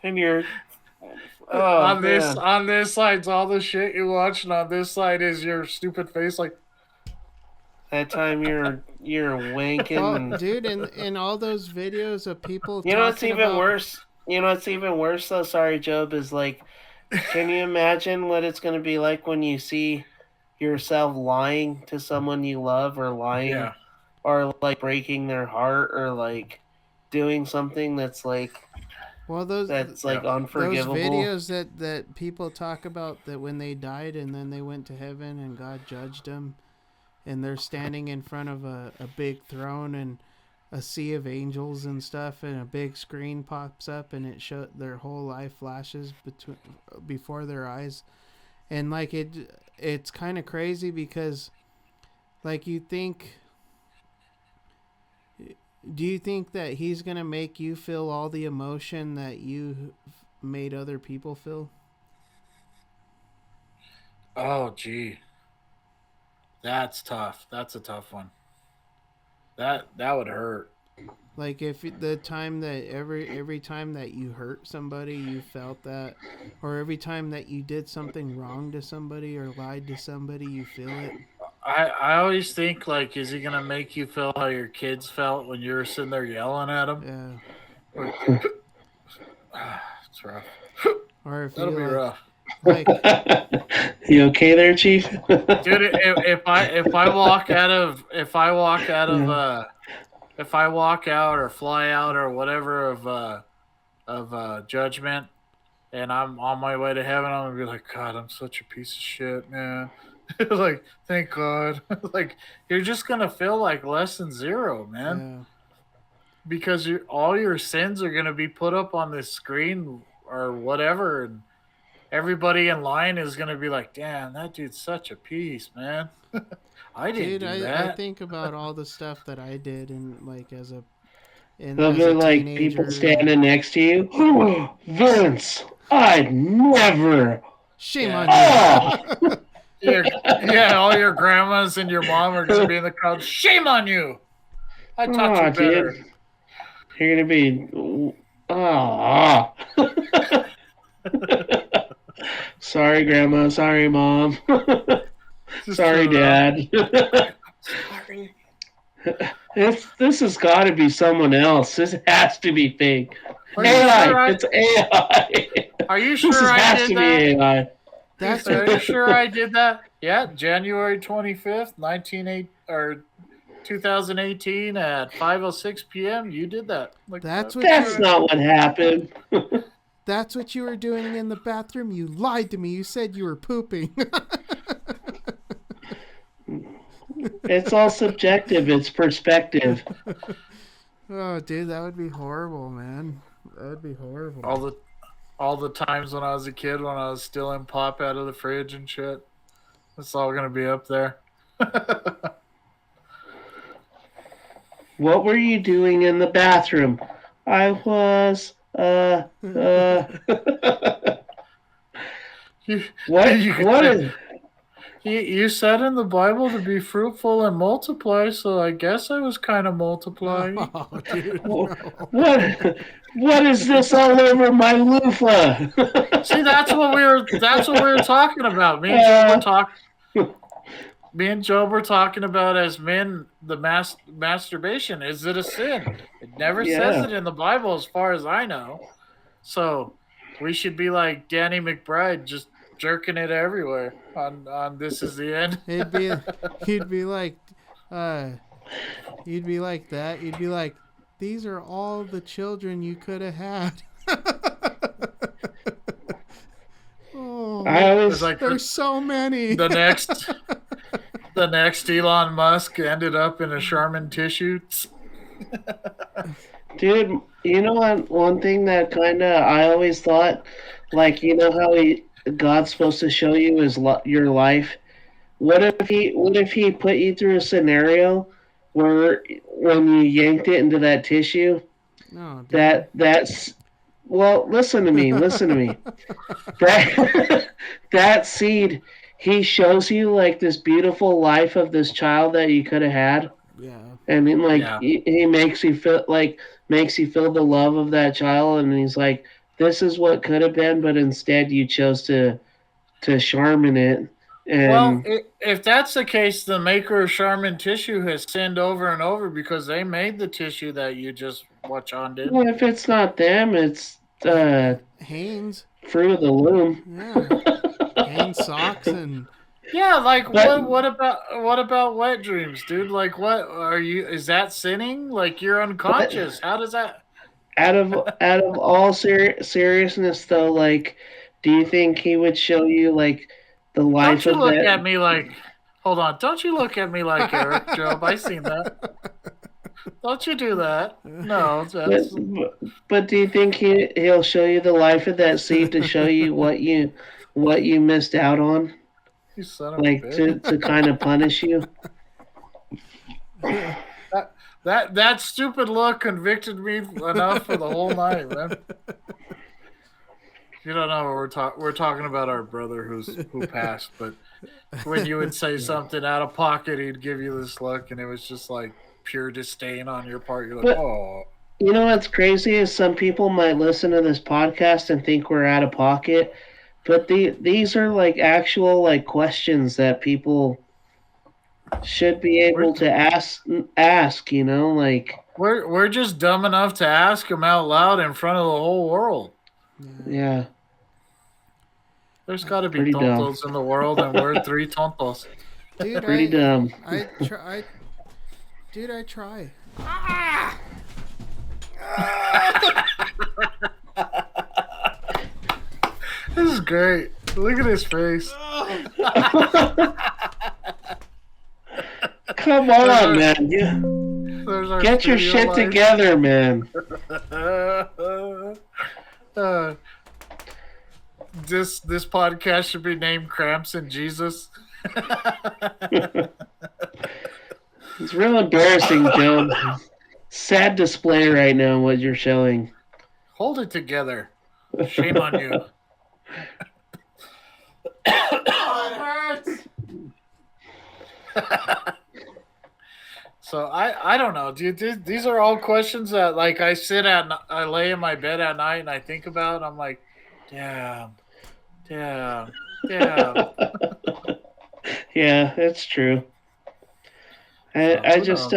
and you're. Oh on man. this side's all the shit you watch, and on this side is your stupid face. Like, That time you're wanking. oh, And, dude, and all those videos of people you know what's talking even about, worse? You know what's even worse though? Sorry, Job. Is like, can you imagine what it's gonna be like when you see yourself lying to someone you love, or lying, yeah, or like breaking their heart, or like doing something that's like well, those unforgivable. videos that people talk about, that when they died and then they went to heaven and God judged them, and they're standing in front of a big throne and a sea of angels and stuff, and a big screen pops up and it show their whole life flashes before their eyes, and like it's kind of crazy because, like, do you think that he's gonna make you feel all the emotion that you made other people feel? oh gee, that's tough. That's a tough one. That would hurt. Like, if the time that every time that you hurt somebody, you felt that, or every time that you did something wrong to somebody or lied to somebody, you feel it. I always think, like, is he gonna make you feel how your kids felt when you were sitting there yelling at him? Yeah. It's rough. Or if That'll you be rough. like, You okay there, Chief? Dude, if I walk out or fly out or whatever of judgment, and I'm on my way to heaven, I'm gonna be like, God, I'm such a piece of shit, man. Like, thank God. Like, you're just gonna feel like less than zero, man, yeah. because all your sins are gonna be put up on this screen or whatever, and everybody in line is gonna be like, damn, that dude's such a piece, man. I didn't Dude, do that. I think about all the stuff that I did, and like as a People teenager. standing next to you. Vince, I'd never. Shame on Oh, Yeah, all your grandmas and your mom are gonna be in the crowd. Shame on you! I taught you better. dude. You're gonna be. Oh. Sorry, Grandma. Sorry, Mom. Sorry, Dad. Sorry. This has got to be someone else. This has to be fake. Are you AI. sure It's AI. Are you This sure I has did to that? be AI. That's Are you sure I did that? Yeah, January 25th, 2018 at 5:06 p.m. You did that. Like, That's what That's not what happened. That's what you were doing in the bathroom. You lied to me. You said you were pooping. It's all subjective. It's perspective. Oh, dude, that would be horrible, man. That would be horrible. all the times when I was a kid, when I was stealing pop out of the fridge and shit. It's all gonna be up there. What were you doing in the bathroom? I was. What is? You said in the Bible to be fruitful and multiply, so I guess I was kind of multiplying. Oh, dude, What is this all over my loofah? See, that's what we were talking about. Me and Job were talking about as men the masturbation. Is it a sin? It never says it in the Bible, as far as I know. So we should be like Danny McBride, just jerking it everywhere on This Is the End. He'd be like that. You'd be like, these are all the children you could have had. Oh, Oh, I always It's like there's so many. the next Elon Musk ended up in a Charmin tissue. Dude, you know what? One thing that kind of I always thought, like, you know how God's supposed to show you your life. What if he put you through a scenario where when you yanked it into that tissue, No, dude. that's well, listen to me. That that seed, he shows you like this beautiful life of this child that you could have had. Yeah. And then, like, Yeah. he makes you feel the love of that child, and he's like, "This is what could have been, but instead you chose to Charmin it." Well, And if that's the case, the maker of Charmin tissue has sinned over and over because they made the tissue that you just watch on did. well, if it's not them, it's Haynes. Fruit of the Loom. Yeah. Haynes socks and Yeah, like But- what about wet dreams, dude? Like what are you? Is that sinning? Like you're unconscious. How does that? Out of all seriousness, though, like, do you think he would show you like the life Don't you of look that? at me like? Hold on. Don't you look at me like Eric Job? I seen that. Don't you do that? No, that's But do you think he'll show you the life of that seed to show you what you missed out on, you son of a like bitch. to kind of punish you? That stupid look convicted me enough for the whole night, man. You don't know we're talking about our brother who passed, but when you would say something out of pocket, he'd give you this look, and it was just like pure disdain on your part. You're like, But- oh, You know what's crazy is some people might listen to this podcast and think we're out of pocket, but these are like actual like questions that people should be able to ask. You know, like we're just dumb enough to ask him out loud in front of the whole world. yeah. There's got to be Pretty dumb. tontos in the world, and we're three tontos. dude, Pretty dumb. I try. Dude, I try. This is great. Look at his face. Come on, man. You, There's our get your studio shit light. together, man. This podcast should be named Cramps and Jesus. It's real embarrassing, Joe. Sad display right now what you're showing. Hold it together. Shame on you. So I don't know, dude. These are all questions that like I lay in my bed at night and I think about. And I'm like, damn. Yeah, that's true. I just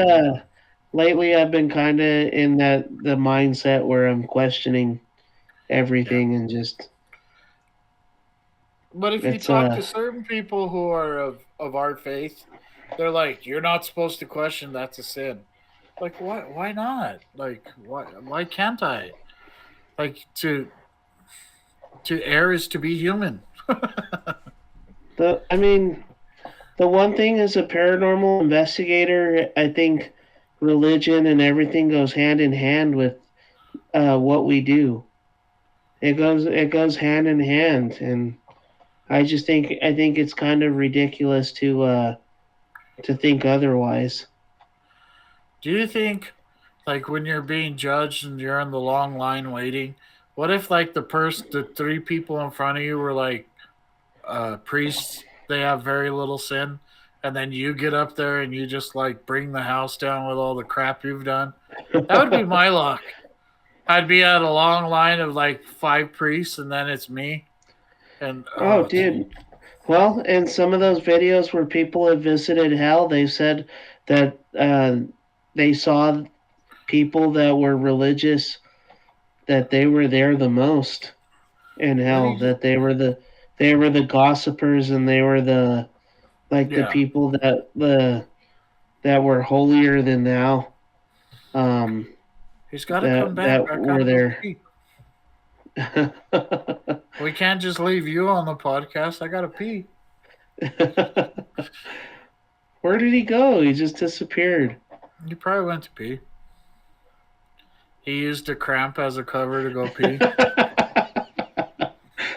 lately I've been kind of in the mindset where I'm questioning everything and just But if you It's, talk to certain people who are of our faith, they're like, you're not supposed to question. That's a sin. Like, why not? Like, why can't I? Like, to err is to be human. the one thing as a paranormal investigator, I think religion and everything goes hand in hand with what we do. It goes hand in hand, and I think it's kind of ridiculous to think otherwise. Do you think, like, when you're being judged and you're in the long line waiting, what if, like, the three people in front of you were, like, priests, they have very little sin, and then you get up there and you just, like, bring the house down with all the crap you've done? That would be my luck. I'd be at a long line of, like, 5 priests, and then it's me. And Oh, dude. Well, in some of those videos where people have visited hell, they said that they saw people that were religious, that they were there the most in hell. That they were the gossipers, and they were the people that were holier than thou. He's got to that- come back. that back were out of there. the sea. We can't just leave you on the podcast. I gotta pee. Where did he go? He just disappeared. You probably went to pee. He used a cramp as a cover to go pee.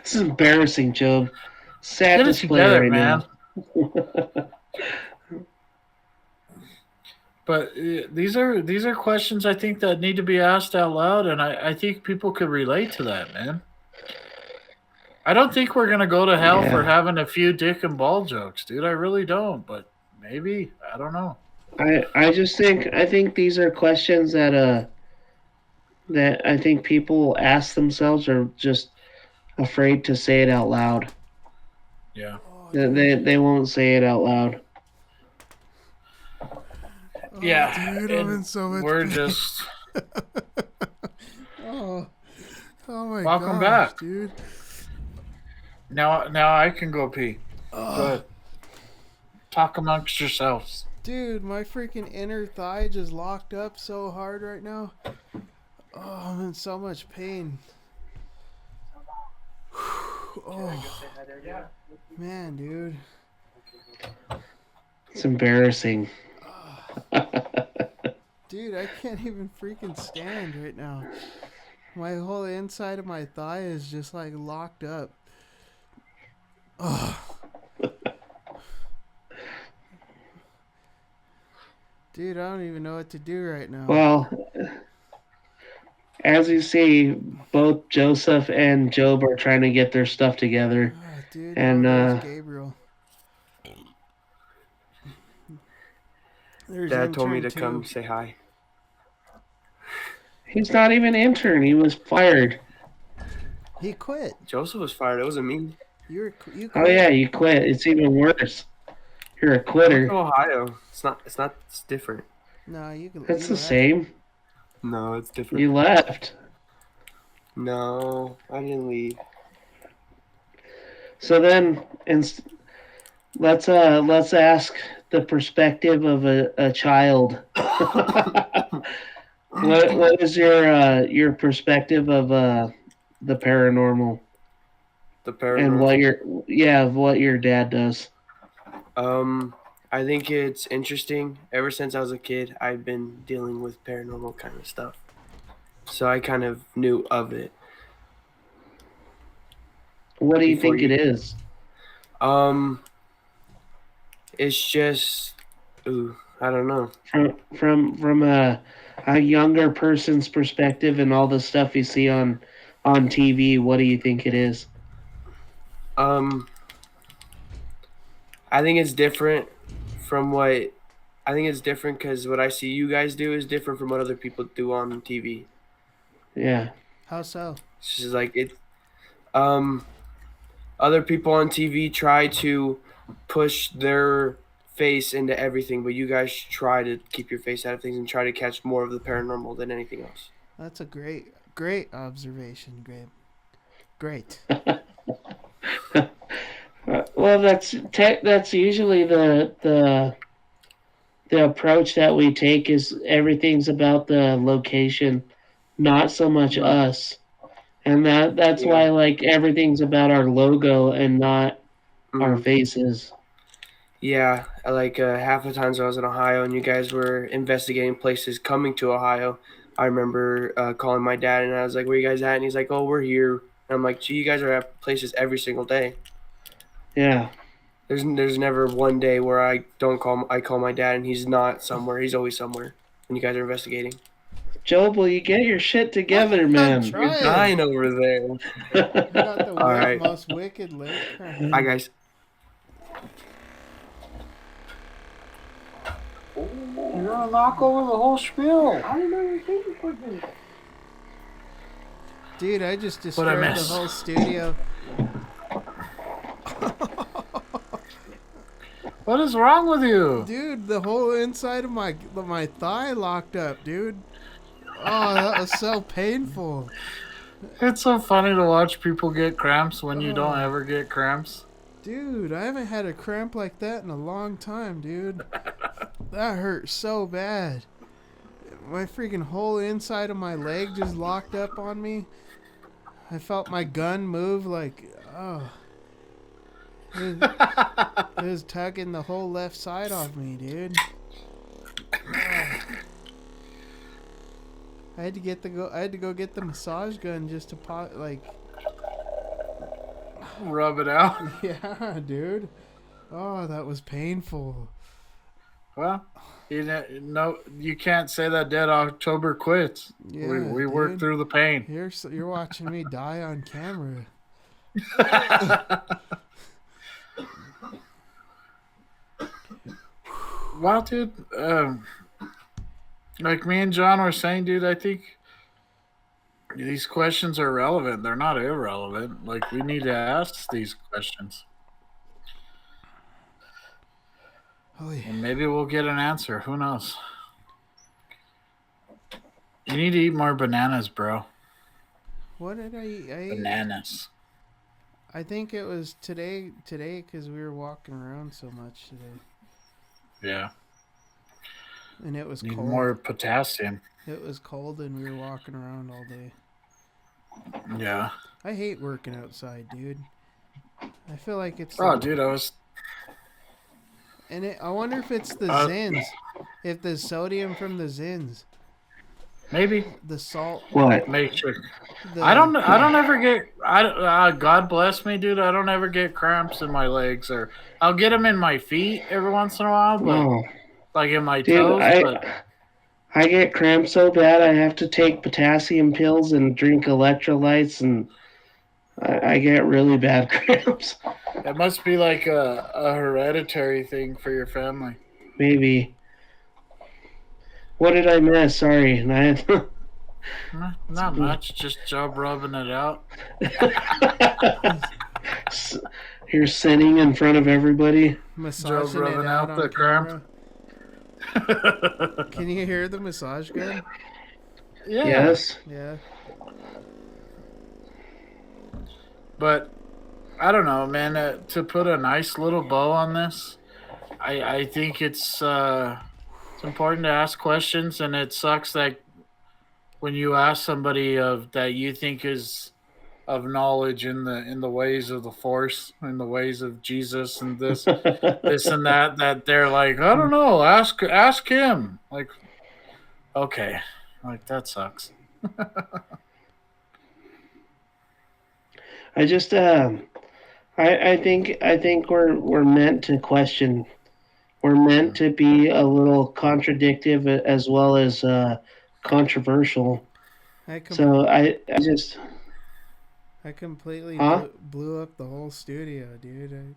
This is embarrassing, Job. Sad Get it display together, right man. now. But these are questions I think that need to be asked out loud, and I think people could relate to that, man. I don't think we're gonna go to hell for having a few dick and ball jokes, dude. I really don't, but maybe. I don't know. I think these are questions that I think people ask themselves or just afraid to say it out loud. Yeah. They won't say it out loud. Yeah, Dude, I'm in so much we're pain. just Oh my welcome gosh, back, dude. Now I can go pee. Good. Talk amongst yourselves. Dude, my freaking inner thigh just locked up so hard right now. Oh, I'm in so much pain. Oh, man, dude. It's embarrassing. Dude, I can't even freaking stand right now. My whole inside of my thigh is just like locked up. Oh. Dude, I don't even know what to do right now. Well, as you see, both Joseph and Job are trying to get their stuff together. Oh, dude, and there's Gabriel. There's Dad told me intern to come too. say hi. He's not even intern. He was fired. He quit. Joseph was fired. It wasn't me. You Oh quit. yeah, you quit. It's even worse. You're a I went quitter. to Ohio. It's different. No, you can. That's you the left. same. No, it's different. You left. No, I didn't leave. So then, let's ask the perspective of a child. What is your perspective of the paranormal The paranormal. and what your dad does? I think it's interesting. Ever since I was a kid, I've been dealing with paranormal kind of stuff. So I kind of knew of it. What do you Before think you- it is? It's just, I don't know. From a younger person's perspective and all the stuff you see on TV, what do you think it is? I think it's different because what I see you guys do is different from what other people do on TV. Yeah. How so? It's just like it. Other people on TV try to push their face into everything, but you guys try to keep your face out of things and try to catch more of the paranormal than anything else. That's a great observation, Gabe. Great. Well, that's usually the approach that we take is everything's about the location, not so much us, and that's why like everything's about our logo and not our faces. Yeah, like half the times I was in Ohio and you guys were investigating places coming to Ohio, I remember calling my dad and I was like, "Where you guys at?" And he's like, "Oh, we're here." And I'm like, "Gee, you guys are at places every single day." Yeah. There's never one day where I call my dad and he's not somewhere. He's always somewhere when you guys are investigating. Job, will you get your shit together, man? I'm trying. Dying over there. You're not the All right. most wicked lake. Bye, guys. You're gonna knock over the whole spiel. Dude, I just I destroyed the miss? whole studio. What is wrong with you? Dude, the whole inside of my thigh locked up, dude. Oh, that was so painful. It's so funny to watch people get cramps when you don't ever get cramps. Dude, I haven't had a cramp like that in a long time, dude. That hurt so bad. My freaking whole inside of my leg just locked up on me. I felt my gun move like, oh. It was tugging the whole left side off me, dude. Oh. I had to go get the massage gun just to Rub it out. yeah, dude. Oh, that was painful. Well, you can't say that Dead October quits. Yeah, we worked dude. through the pain. You're watching me die on camera. Well, dude, like me and John were saying, dude, I think these questions are relevant. They're not irrelevant. Like, we need to ask these questions. Oh, yeah. And maybe we'll get an answer. Who knows? You need to eat more bananas, bro. What did I eat? Bananas. I think it was today because we were walking around so much today. Yeah. And it was Need cold. more potassium. It was cold and we were walking around all day. Yeah. I hate working outside, dude. I feel like it's... Oh, dude, I was... And I wonder if it's the Zins. If the sodium from the Zins. Maybe. The salt. What? Make sure. I don't ever get... God bless me, dude. I don't ever get cramps in my legs. Or I'll get them in my feet every once in a while, but... No. Like in my Dude, toes, I get cramps so bad I have to take potassium pills and drink electrolytes, and I get really bad cramps. It must be like a hereditary thing for your family. Maybe. What did I miss? Sorry. Not much. Just Job rubbing it out. You're sitting in front of everybody. Massaging Job rubbing it out the cramp. Can you hear the massage gun? Yeah. Yes. Yeah. But I don't know, man. To put a nice little bow on this, I think it's important to ask questions, and it sucks that when you ask somebody that you think is of knowledge in the ways of the Force, in the ways of Jesus, and this and that they're like, I don't know, ask him. Like, okay, like that sucks. I just I think we're meant to question. We're meant to be a little contradictive as well as controversial. I completely blew up the whole studio, dude.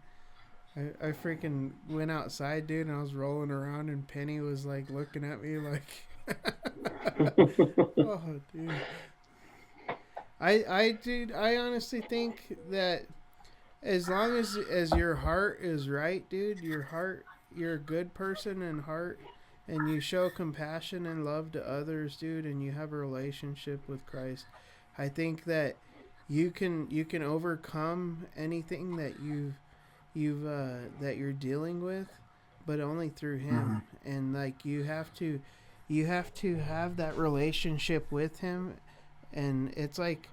I freaking went outside, dude, and I was rolling around, and Penny was like looking at me like, oh, dude. I honestly think that as long as your heart is right, dude, you're a good person in heart, and you show compassion and love to others, dude, and you have a relationship with Christ, I think that you can overcome anything that you're dealing with, but only through Him. Mm-hmm. And like you have to have that relationship with Him, and it's like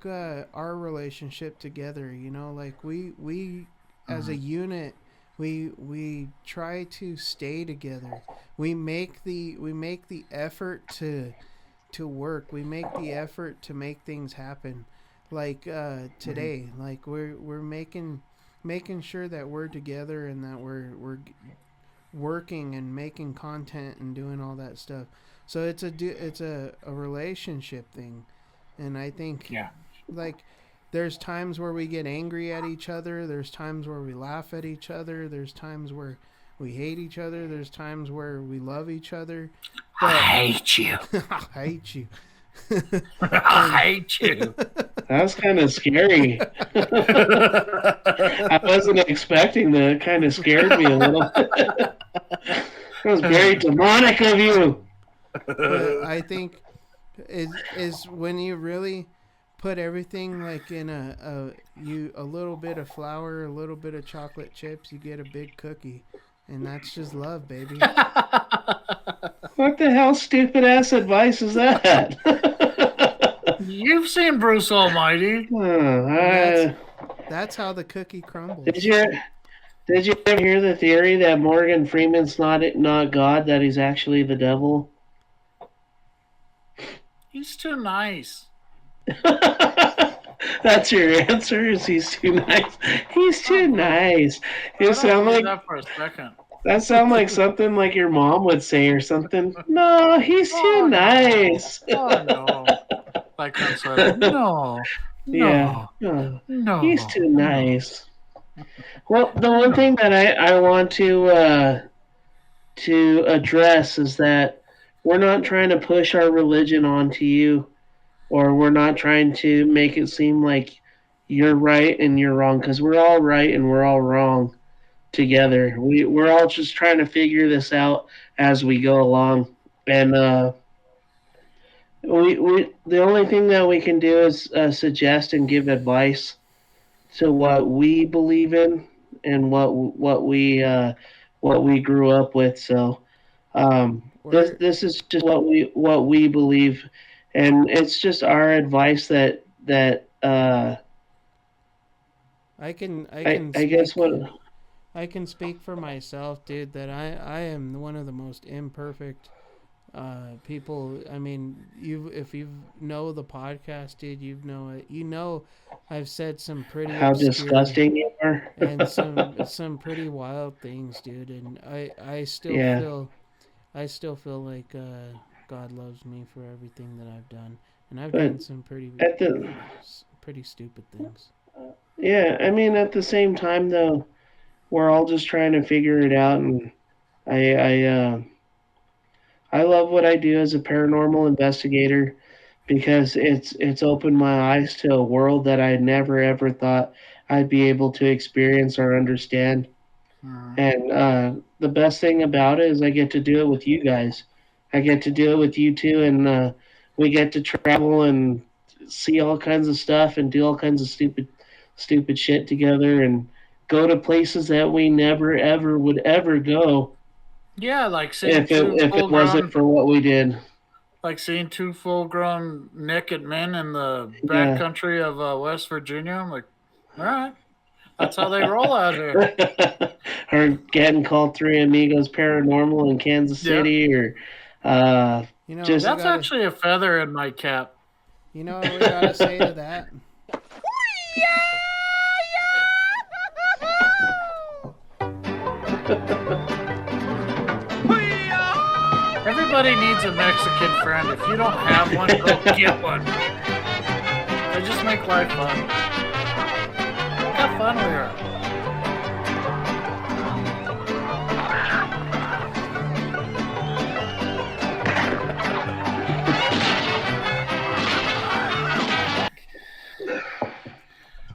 our relationship together, you know, like we as a unit, we try to stay together. We make the effort to work. We make the effort to make things happen. Like today, like we're making sure that we're together and that we're working and making content and doing all that stuff. So it's a relationship thing, and I think like there's times where we get angry at each other. There's times where we laugh at each other. There's times where we hate each other. There's times where we love each other. But I hate you. I hate you. I hate you. That was kind of scary. I wasn't expecting that. It kind of scared me a little. That was very demonic of you. But I think is when you really put everything like in a little bit of flour, a little bit of chocolate chips, you get a big cookie, and that's just love, baby. What the hell stupid ass advice is that? You've seen Bruce Almighty. That's how the cookie crumbles. Did you ever hear the theory that Morgan Freeman's not God, that he's actually the devil? He's too nice. That's your answer? Is he's too nice? He's too nice. You sound like that for a second. that sound like something like your mom would say or something. No, he's too nice. Oh no. Like that sort of, no. Yeah. No. He's too nice. Well, the one thing that I want to address is that we're not trying to push our religion onto you, or we're not trying to make it seem like you're right and you're wrong, because we're all right and we're all wrong together. We're all just trying to figure this out as we go along, and we the only thing that we can do is suggest and give advice to what we believe in and what we grew up with. So this is just what we believe, and it's just our advice that I can speak for myself, dude, that I am one of the most imperfect people. I mean, if you know the podcast, dude, you know it. You know, I've said some pretty how disgusting you are, and some pretty wild things, dude. And I still feel like God loves me for everything that I've done, and I've done some pretty stupid things. Yeah, I mean, at the same time, though, we're all just trying to figure it out, and I love what I do as a paranormal investigator, because it's opened my eyes to a world that I never ever thought I'd be able to experience or understand. And the best thing about it is I get to do it with you guys. I get to do it with you too, and we get to travel and see all kinds of stuff and do all kinds of stupid shit together, and go to places that we never ever would ever go. Yeah, like seeing if it wasn't for what we did. Like seeing two full-grown naked men in the backcountry of West Virginia. I'm like, all right, that's how they roll out here. Or getting called Three Amigos Paranormal in Kansas City, or that's actually a feather in my cap. You know what we gotta say to that? Everybody needs a Mexican friend. If you don't have one, go get one. They just make life fun. Look how fun we are.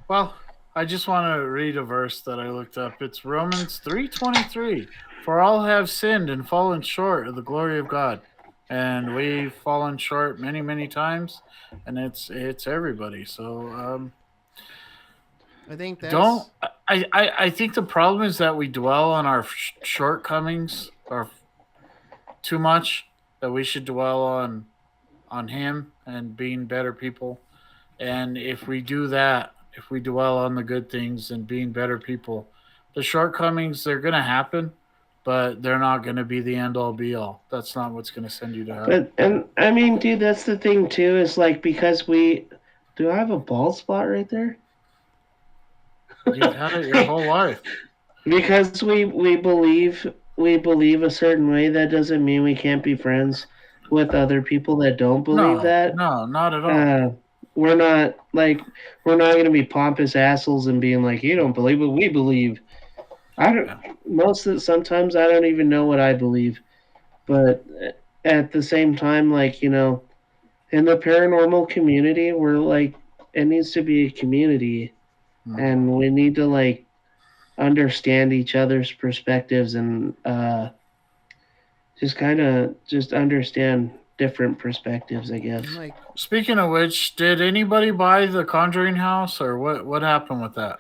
Well, I just want to read a verse that I looked up. It's Romans 3:23. For all have sinned and fallen short of the glory of God. And we've fallen short many, many times, and it's everybody. So I think that's... I think the problem is that we dwell on our shortcomings or too much, that we should dwell on him and being better people. And if we do that, if we dwell on the good things and being better people, the shortcomings, they're going to happen, but they're not going to be the end-all, be-all. That's not what's going to send you to hell. And I mean, dude, that's the thing, too, is like, because we... Do I have a bald spot right there? You've had it your whole life. Because we believe a certain way, that doesn't mean we can't be friends with other people that don't believe that. No, not at all. We're not going to be pompous assholes and being like, you don't believe what we believe. Sometimes I don't even know what I believe. But at the same time, like, you know, in the paranormal community, we're like, it needs to be a community. And we need to, like, understand each other's perspectives and just understand different perspectives, I guess. Like, speaking of which, did anybody buy the Conjuring house, or what happened with that?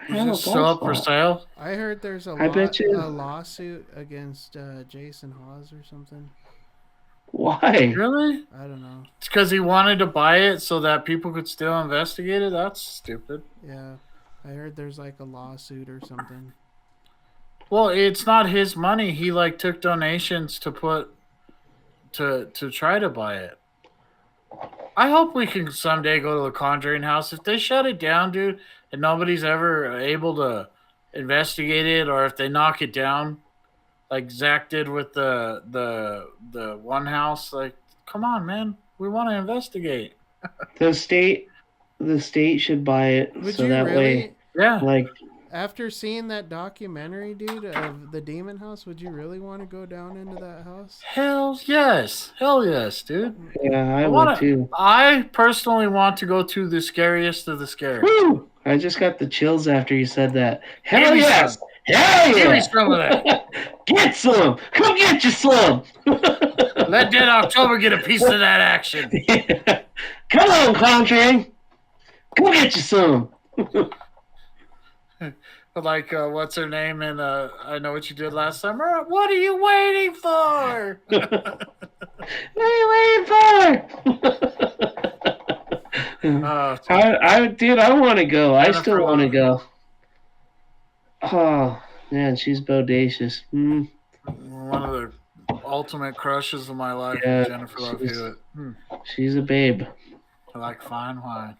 Is it still up for sale? I heard there's a lawsuit against Jason Hawes or something. Why? Really? I don't know. It's because he wanted to buy it so that people could still investigate it? That's stupid. Yeah, I heard there's like a lawsuit or something. Well, it's not his money. He like took donations to put to try to buy it. I hope we can someday go to the Conjuring house. If they shut it down, dude, and nobody's ever able to investigate it, or if they knock it down, like Zach did with the one house, like, come on, man, we want to investigate. The state should buy it Would so you that really, way, Yeah, like, after seeing that documentary, dude, of the demon house, would you really want to go down into that house? hell yes, dude. yeah, I would wanna. too. I personally want to go to the scariest of the scary. Woo! I just got the chills after you said that. Give Hell me yes! some. Hell Give me yeah! some of that. Get some! Come get you some! Let Dead October get a piece of that action. Come on, Contrang! Come get you some! Like, what's her name? And I Know What You Did Last Summer. What are you waiting for? What are you waiting for? Dude, I want to go. I still want to go. Oh, man, she's bodacious. One of the ultimate crushes of my life, Yeah, Jennifer Love Hewitt. She's a babe. I like fine wine.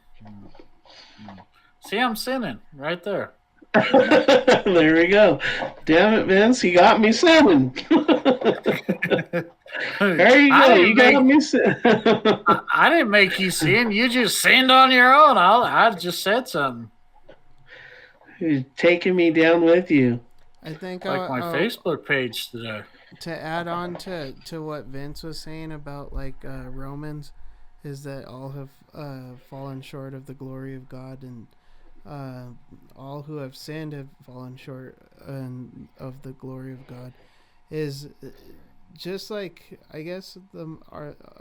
See, I'm sinning right there. There we go. Damn it, Vince. You got me sinning. There you go. You got me sinning. I didn't make you sin. You just sinned on your own. I just said something. You're taking me down with you. I think Like my Facebook page today. to add on to what Vince was saying about like Romans, is that all have fallen short of the glory of God, and all who have sinned have fallen short of the glory of God. Is just like, I guess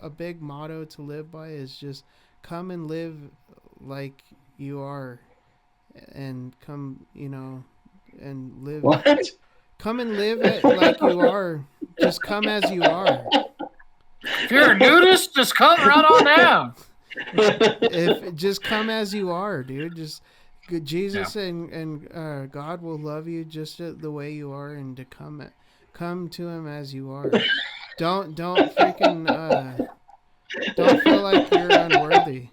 a big motto to live by is just come and live like you are, and come, and live. What? Come and live like you are. Just come as you are. If you're a nudist, just come right on down. Just come as you are, dude. Just Jesus and God will love you just the way you are, and to come to Him as you are. Don't freaking don't feel like you're unworthy.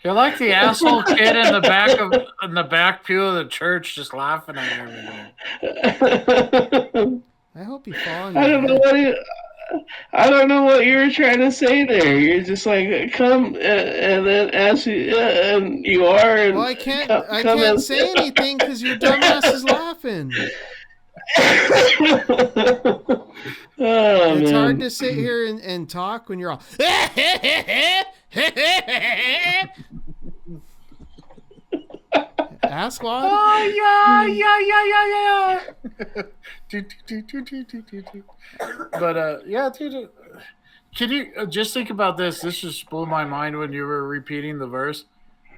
You're like the asshole kid in the back pew of the church, just laughing at everything. I hope you fall on I your don't know head. I don't know what you were trying to say there. You're just like, come and then ask you, and you are. And Well, I can't say anything because your dumbass is laughing. Oh, It's man. hard to sit here and talk when you're all. Ask why. Oh yeah. But yeah, dude. Can you just think about this? This just blew my mind when you were repeating the verse.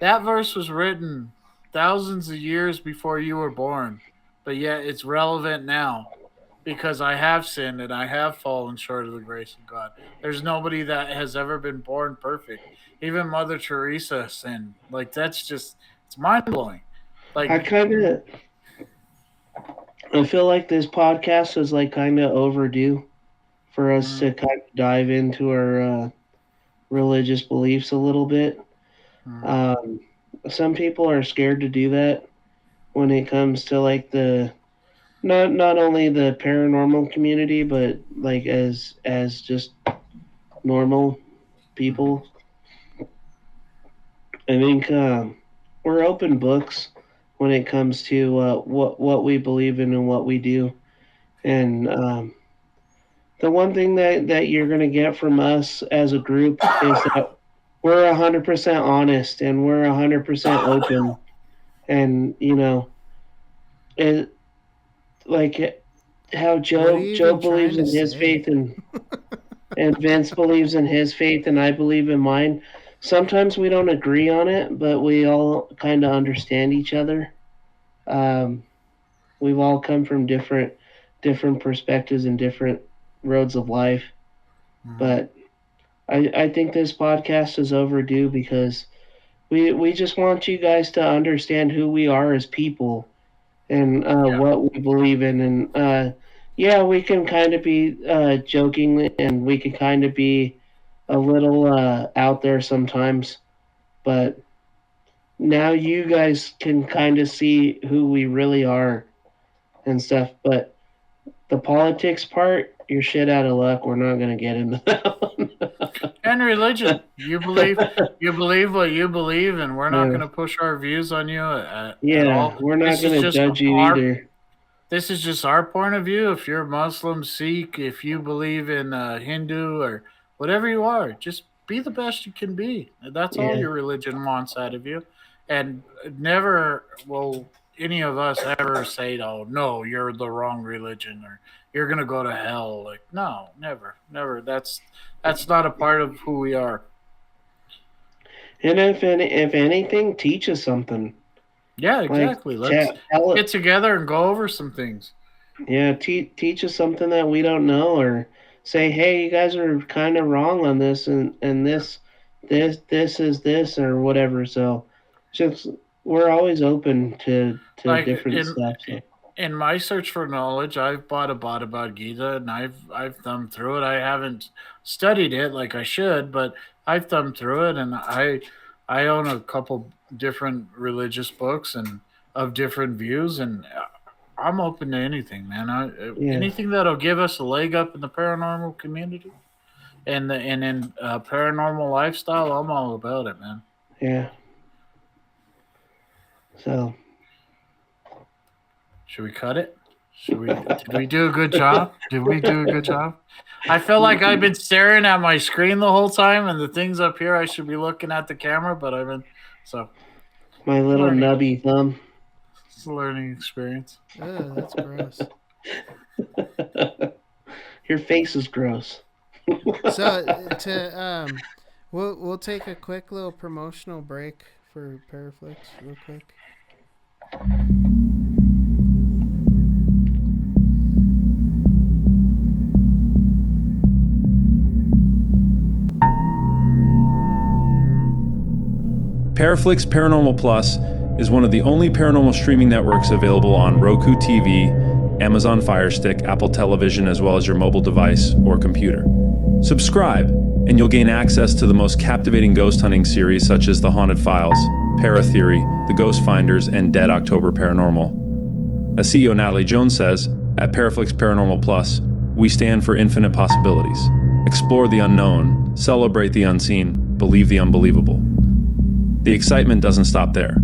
That verse was written thousands of years before you were born, but yet it's relevant now because I have sinned and I have fallen short of the grace of God. There's nobody that has ever been born perfect. Even Mother Teresa sinned. Like, that's just, it's mind blowing. Like, I feel like this podcast is like kind of overdue for us to kind of dive into our religious beliefs a little bit. Some people are scared to do that when it comes to like the not only the paranormal community, but like as just normal people. I think we're open books when it comes to what we believe in and what we do. And the one thing that you're going to get from us as a group is that we're 100% honest and we're 100% open. And, it, like how Joe believes in his faith and Vince believes in his faith and I believe in mine. Sometimes we don't agree on it, but we all kind of understand each other. We've all come from different perspectives and different roads of life. But I think this podcast is overdue because we just want you guys to understand who we are as people and what we believe in. And yeah, we can kind of be joking and we can kind of be a little out there sometimes. But now you guys can kind of see who we really are and stuff. But the politics part, you're shit out of luck. We're not going to get into that one. And religion. You believe what you believe, and we're not Yeah. going to push our views on you at Yeah, all. we're not This is going to just judge you either. This is just our point of view. If you're Muslim, Sikh, if you believe in Hindu or whatever you are, just be the best you can be. That's all Yeah. your religion wants out of you. And never will any of us ever say, "Oh no, you're the wrong religion," or "You're gonna go to hell." Like, no, never, never. That's not a part of who we are. And if anything, teach us something. Yeah, exactly. Let's tell get together and go over some things. Yeah, teach us something that we don't know, or say, hey, you guys are kind of wrong on this, and this is this or whatever. So, just we're always open to Like different stuff. So. in my search for knowledge, I've bought a Bhagavad Gita and I've thumbed through it. I haven't studied it like I should, but I've thumbed through it, and I own a couple different religious books and of different views, and I'm open to anything, man. Anything that'll give us a leg up in the paranormal community and in paranormal lifestyle, I'm all about it, man. Yeah. So. Should we cut it? Did we do a good job? Did we do a good job? I feel like I've been staring at my screen the whole time, and the things up here I should be looking at the camera, but I've been my little nubby thumb. It's a learning experience. Oh, that's gross. Your face is gross. So we'll take a quick little promotional break for Paraflix real quick. Paraflix Paranormal Plus is one of the only paranormal streaming networks available on Roku TV, Amazon Fire Stick, Apple Television, as well as your mobile device or computer. Subscribe, and you'll gain access to the most captivating ghost hunting series such as The Haunted Files, Paratheory, The Ghost Finders, and Dead October Paranormal. As CEO Natalie Jones says, at Paraflix Paranormal Plus, we stand for infinite possibilities. Explore the unknown, celebrate the unseen, believe the unbelievable. The excitement doesn't stop there.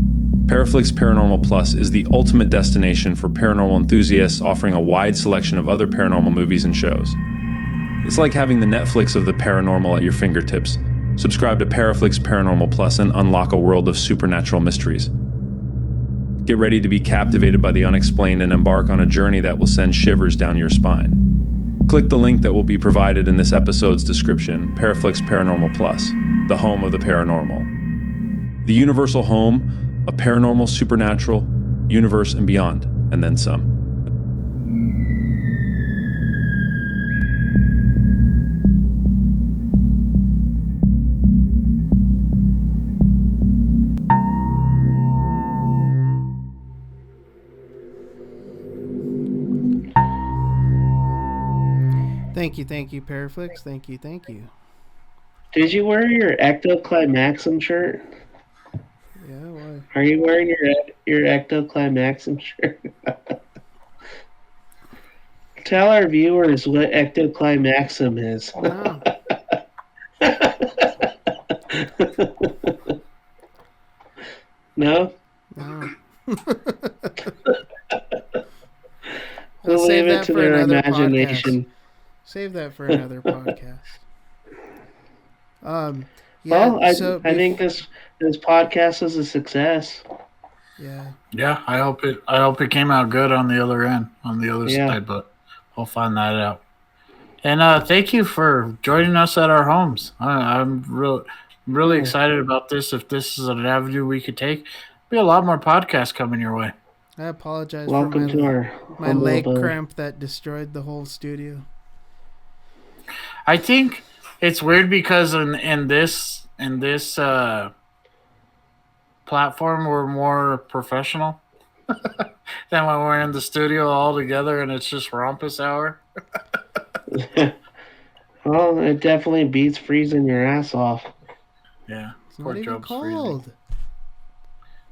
Paraflix Paranormal Plus is the ultimate destination for paranormal enthusiasts, offering a wide selection of other paranormal movies and shows. It's like having the Netflix of the paranormal at your fingertips. Subscribe to Paraflix Paranormal Plus and unlock a world of supernatural mysteries. Get ready to be captivated by the unexplained and embark on a journey that will send shivers down your spine. Click the link that will be provided in this episode's description, Paraflix Paranormal Plus, the home of the paranormal. The universal home of paranormal, supernatural, universe, and beyond, and then some. Thank you, Paraflix. Thank you. Did you wear your Ectoclimaxum shirt? Yeah, why? Are you wearing your Ectoclimaxum shirt? Tell our viewers what Ectoclimaxum is. No. No? We'll leave save it that to for their another imagination. podcast. Save that for another podcast. Yeah, well, I think this podcast is a success. Yeah. Yeah, I hope it came out good on the other end, on the other side, but we'll find that out. And thank you for joining us at our homes. I'm really excited about this. If this is an avenue we could take, be a lot more podcasts coming your way. I apologize Welcome for to our my leg abode. cramp that destroyed the whole studio. I think it's weird because in this platform we're more professional than when we're in the studio all together and it's just rumpus hour. Well, it definitely beats freezing your ass off. Yeah, It's not even cold. freezing.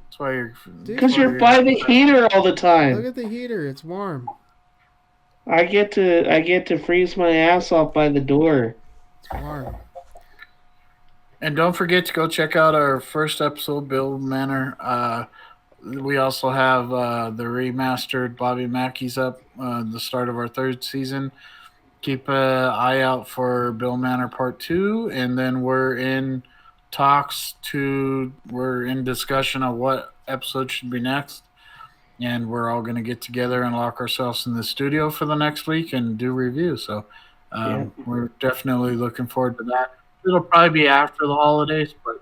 That's why you're. Because you're by the heater all the Look time. at the heater. It's warm. I get to freeze my ass off by the door. It's warm. And don't forget to go check out our first episode, Bill Manor. We also have the remastered Bobby Mackey's up, the start of our third season. Keep an eye out for Bill Manor Part 2, and then we're in discussion of what episode should be next. And we're all going to get together and lock ourselves in the studio for the next week and do reviews. So we're definitely looking forward to that. It'll probably be after the holidays, but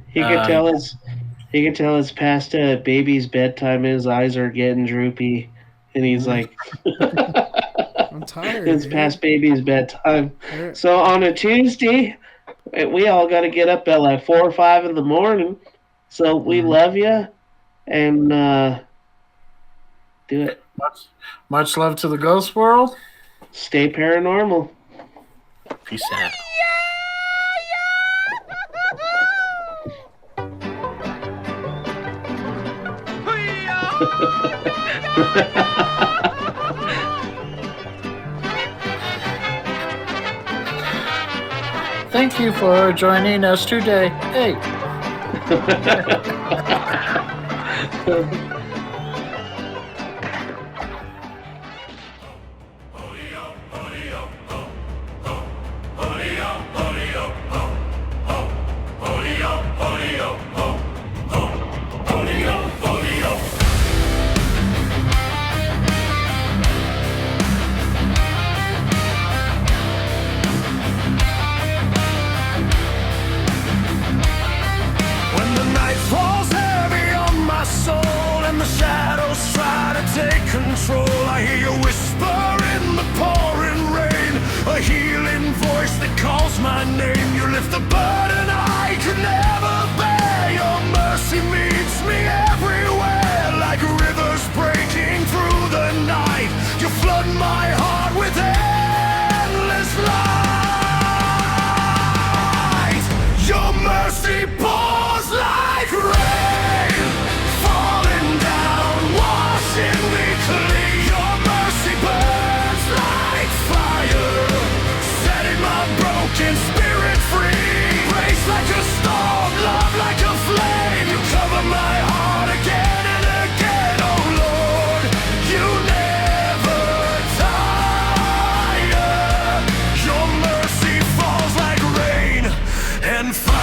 He could tell it's past baby's bedtime. His eyes are getting droopy, and he's like, I'm tired. "It's dude. past baby's bedtime." There- So on a Tuesday, we all got to get up at like 4 or 5 in the morning. So we love you, and do it. much love to the ghost world. Stay paranormal. Peace out. Thank you for joining us today. Hey. When the night falls heavy on my soul and the shadows try to take control, I hear you whisper in the pouring rain, a healing voice that calls my name. You lift the burden I could never bear. Your mercy meets me everywhere, like rivers breaking through the night. You flood my heart with endless light. Your mercy pours like rain, falling down, washing me clean. Your mercy burns like fire, setting my broken spirit free. Grace like a storm, love like a flame. You cover my heart again and again, oh Lord. You never tire. Your mercy falls like rain and fire.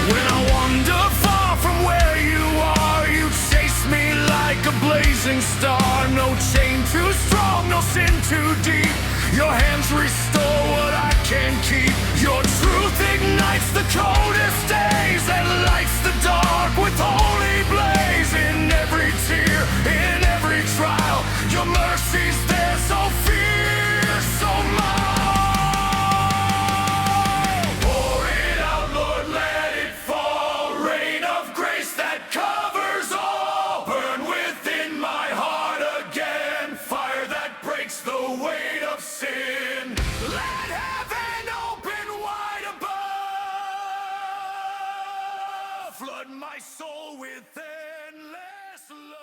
When I wander far from where you are, you chase me like a blazing star. No chain too strong, no sin too deep. Your hands restore what I can't keep. Your truth ignites the coldest days and lights the dark with holy blaze. In every tear, in every trial, your mercy's there, so fierce, so mild. Pour it out, Lord, let it fall. Rain of grace that covers all. Burn within my heart again. Fire that breaks the weight of sin. Let heaven open wide above. Flood my soul with endless love.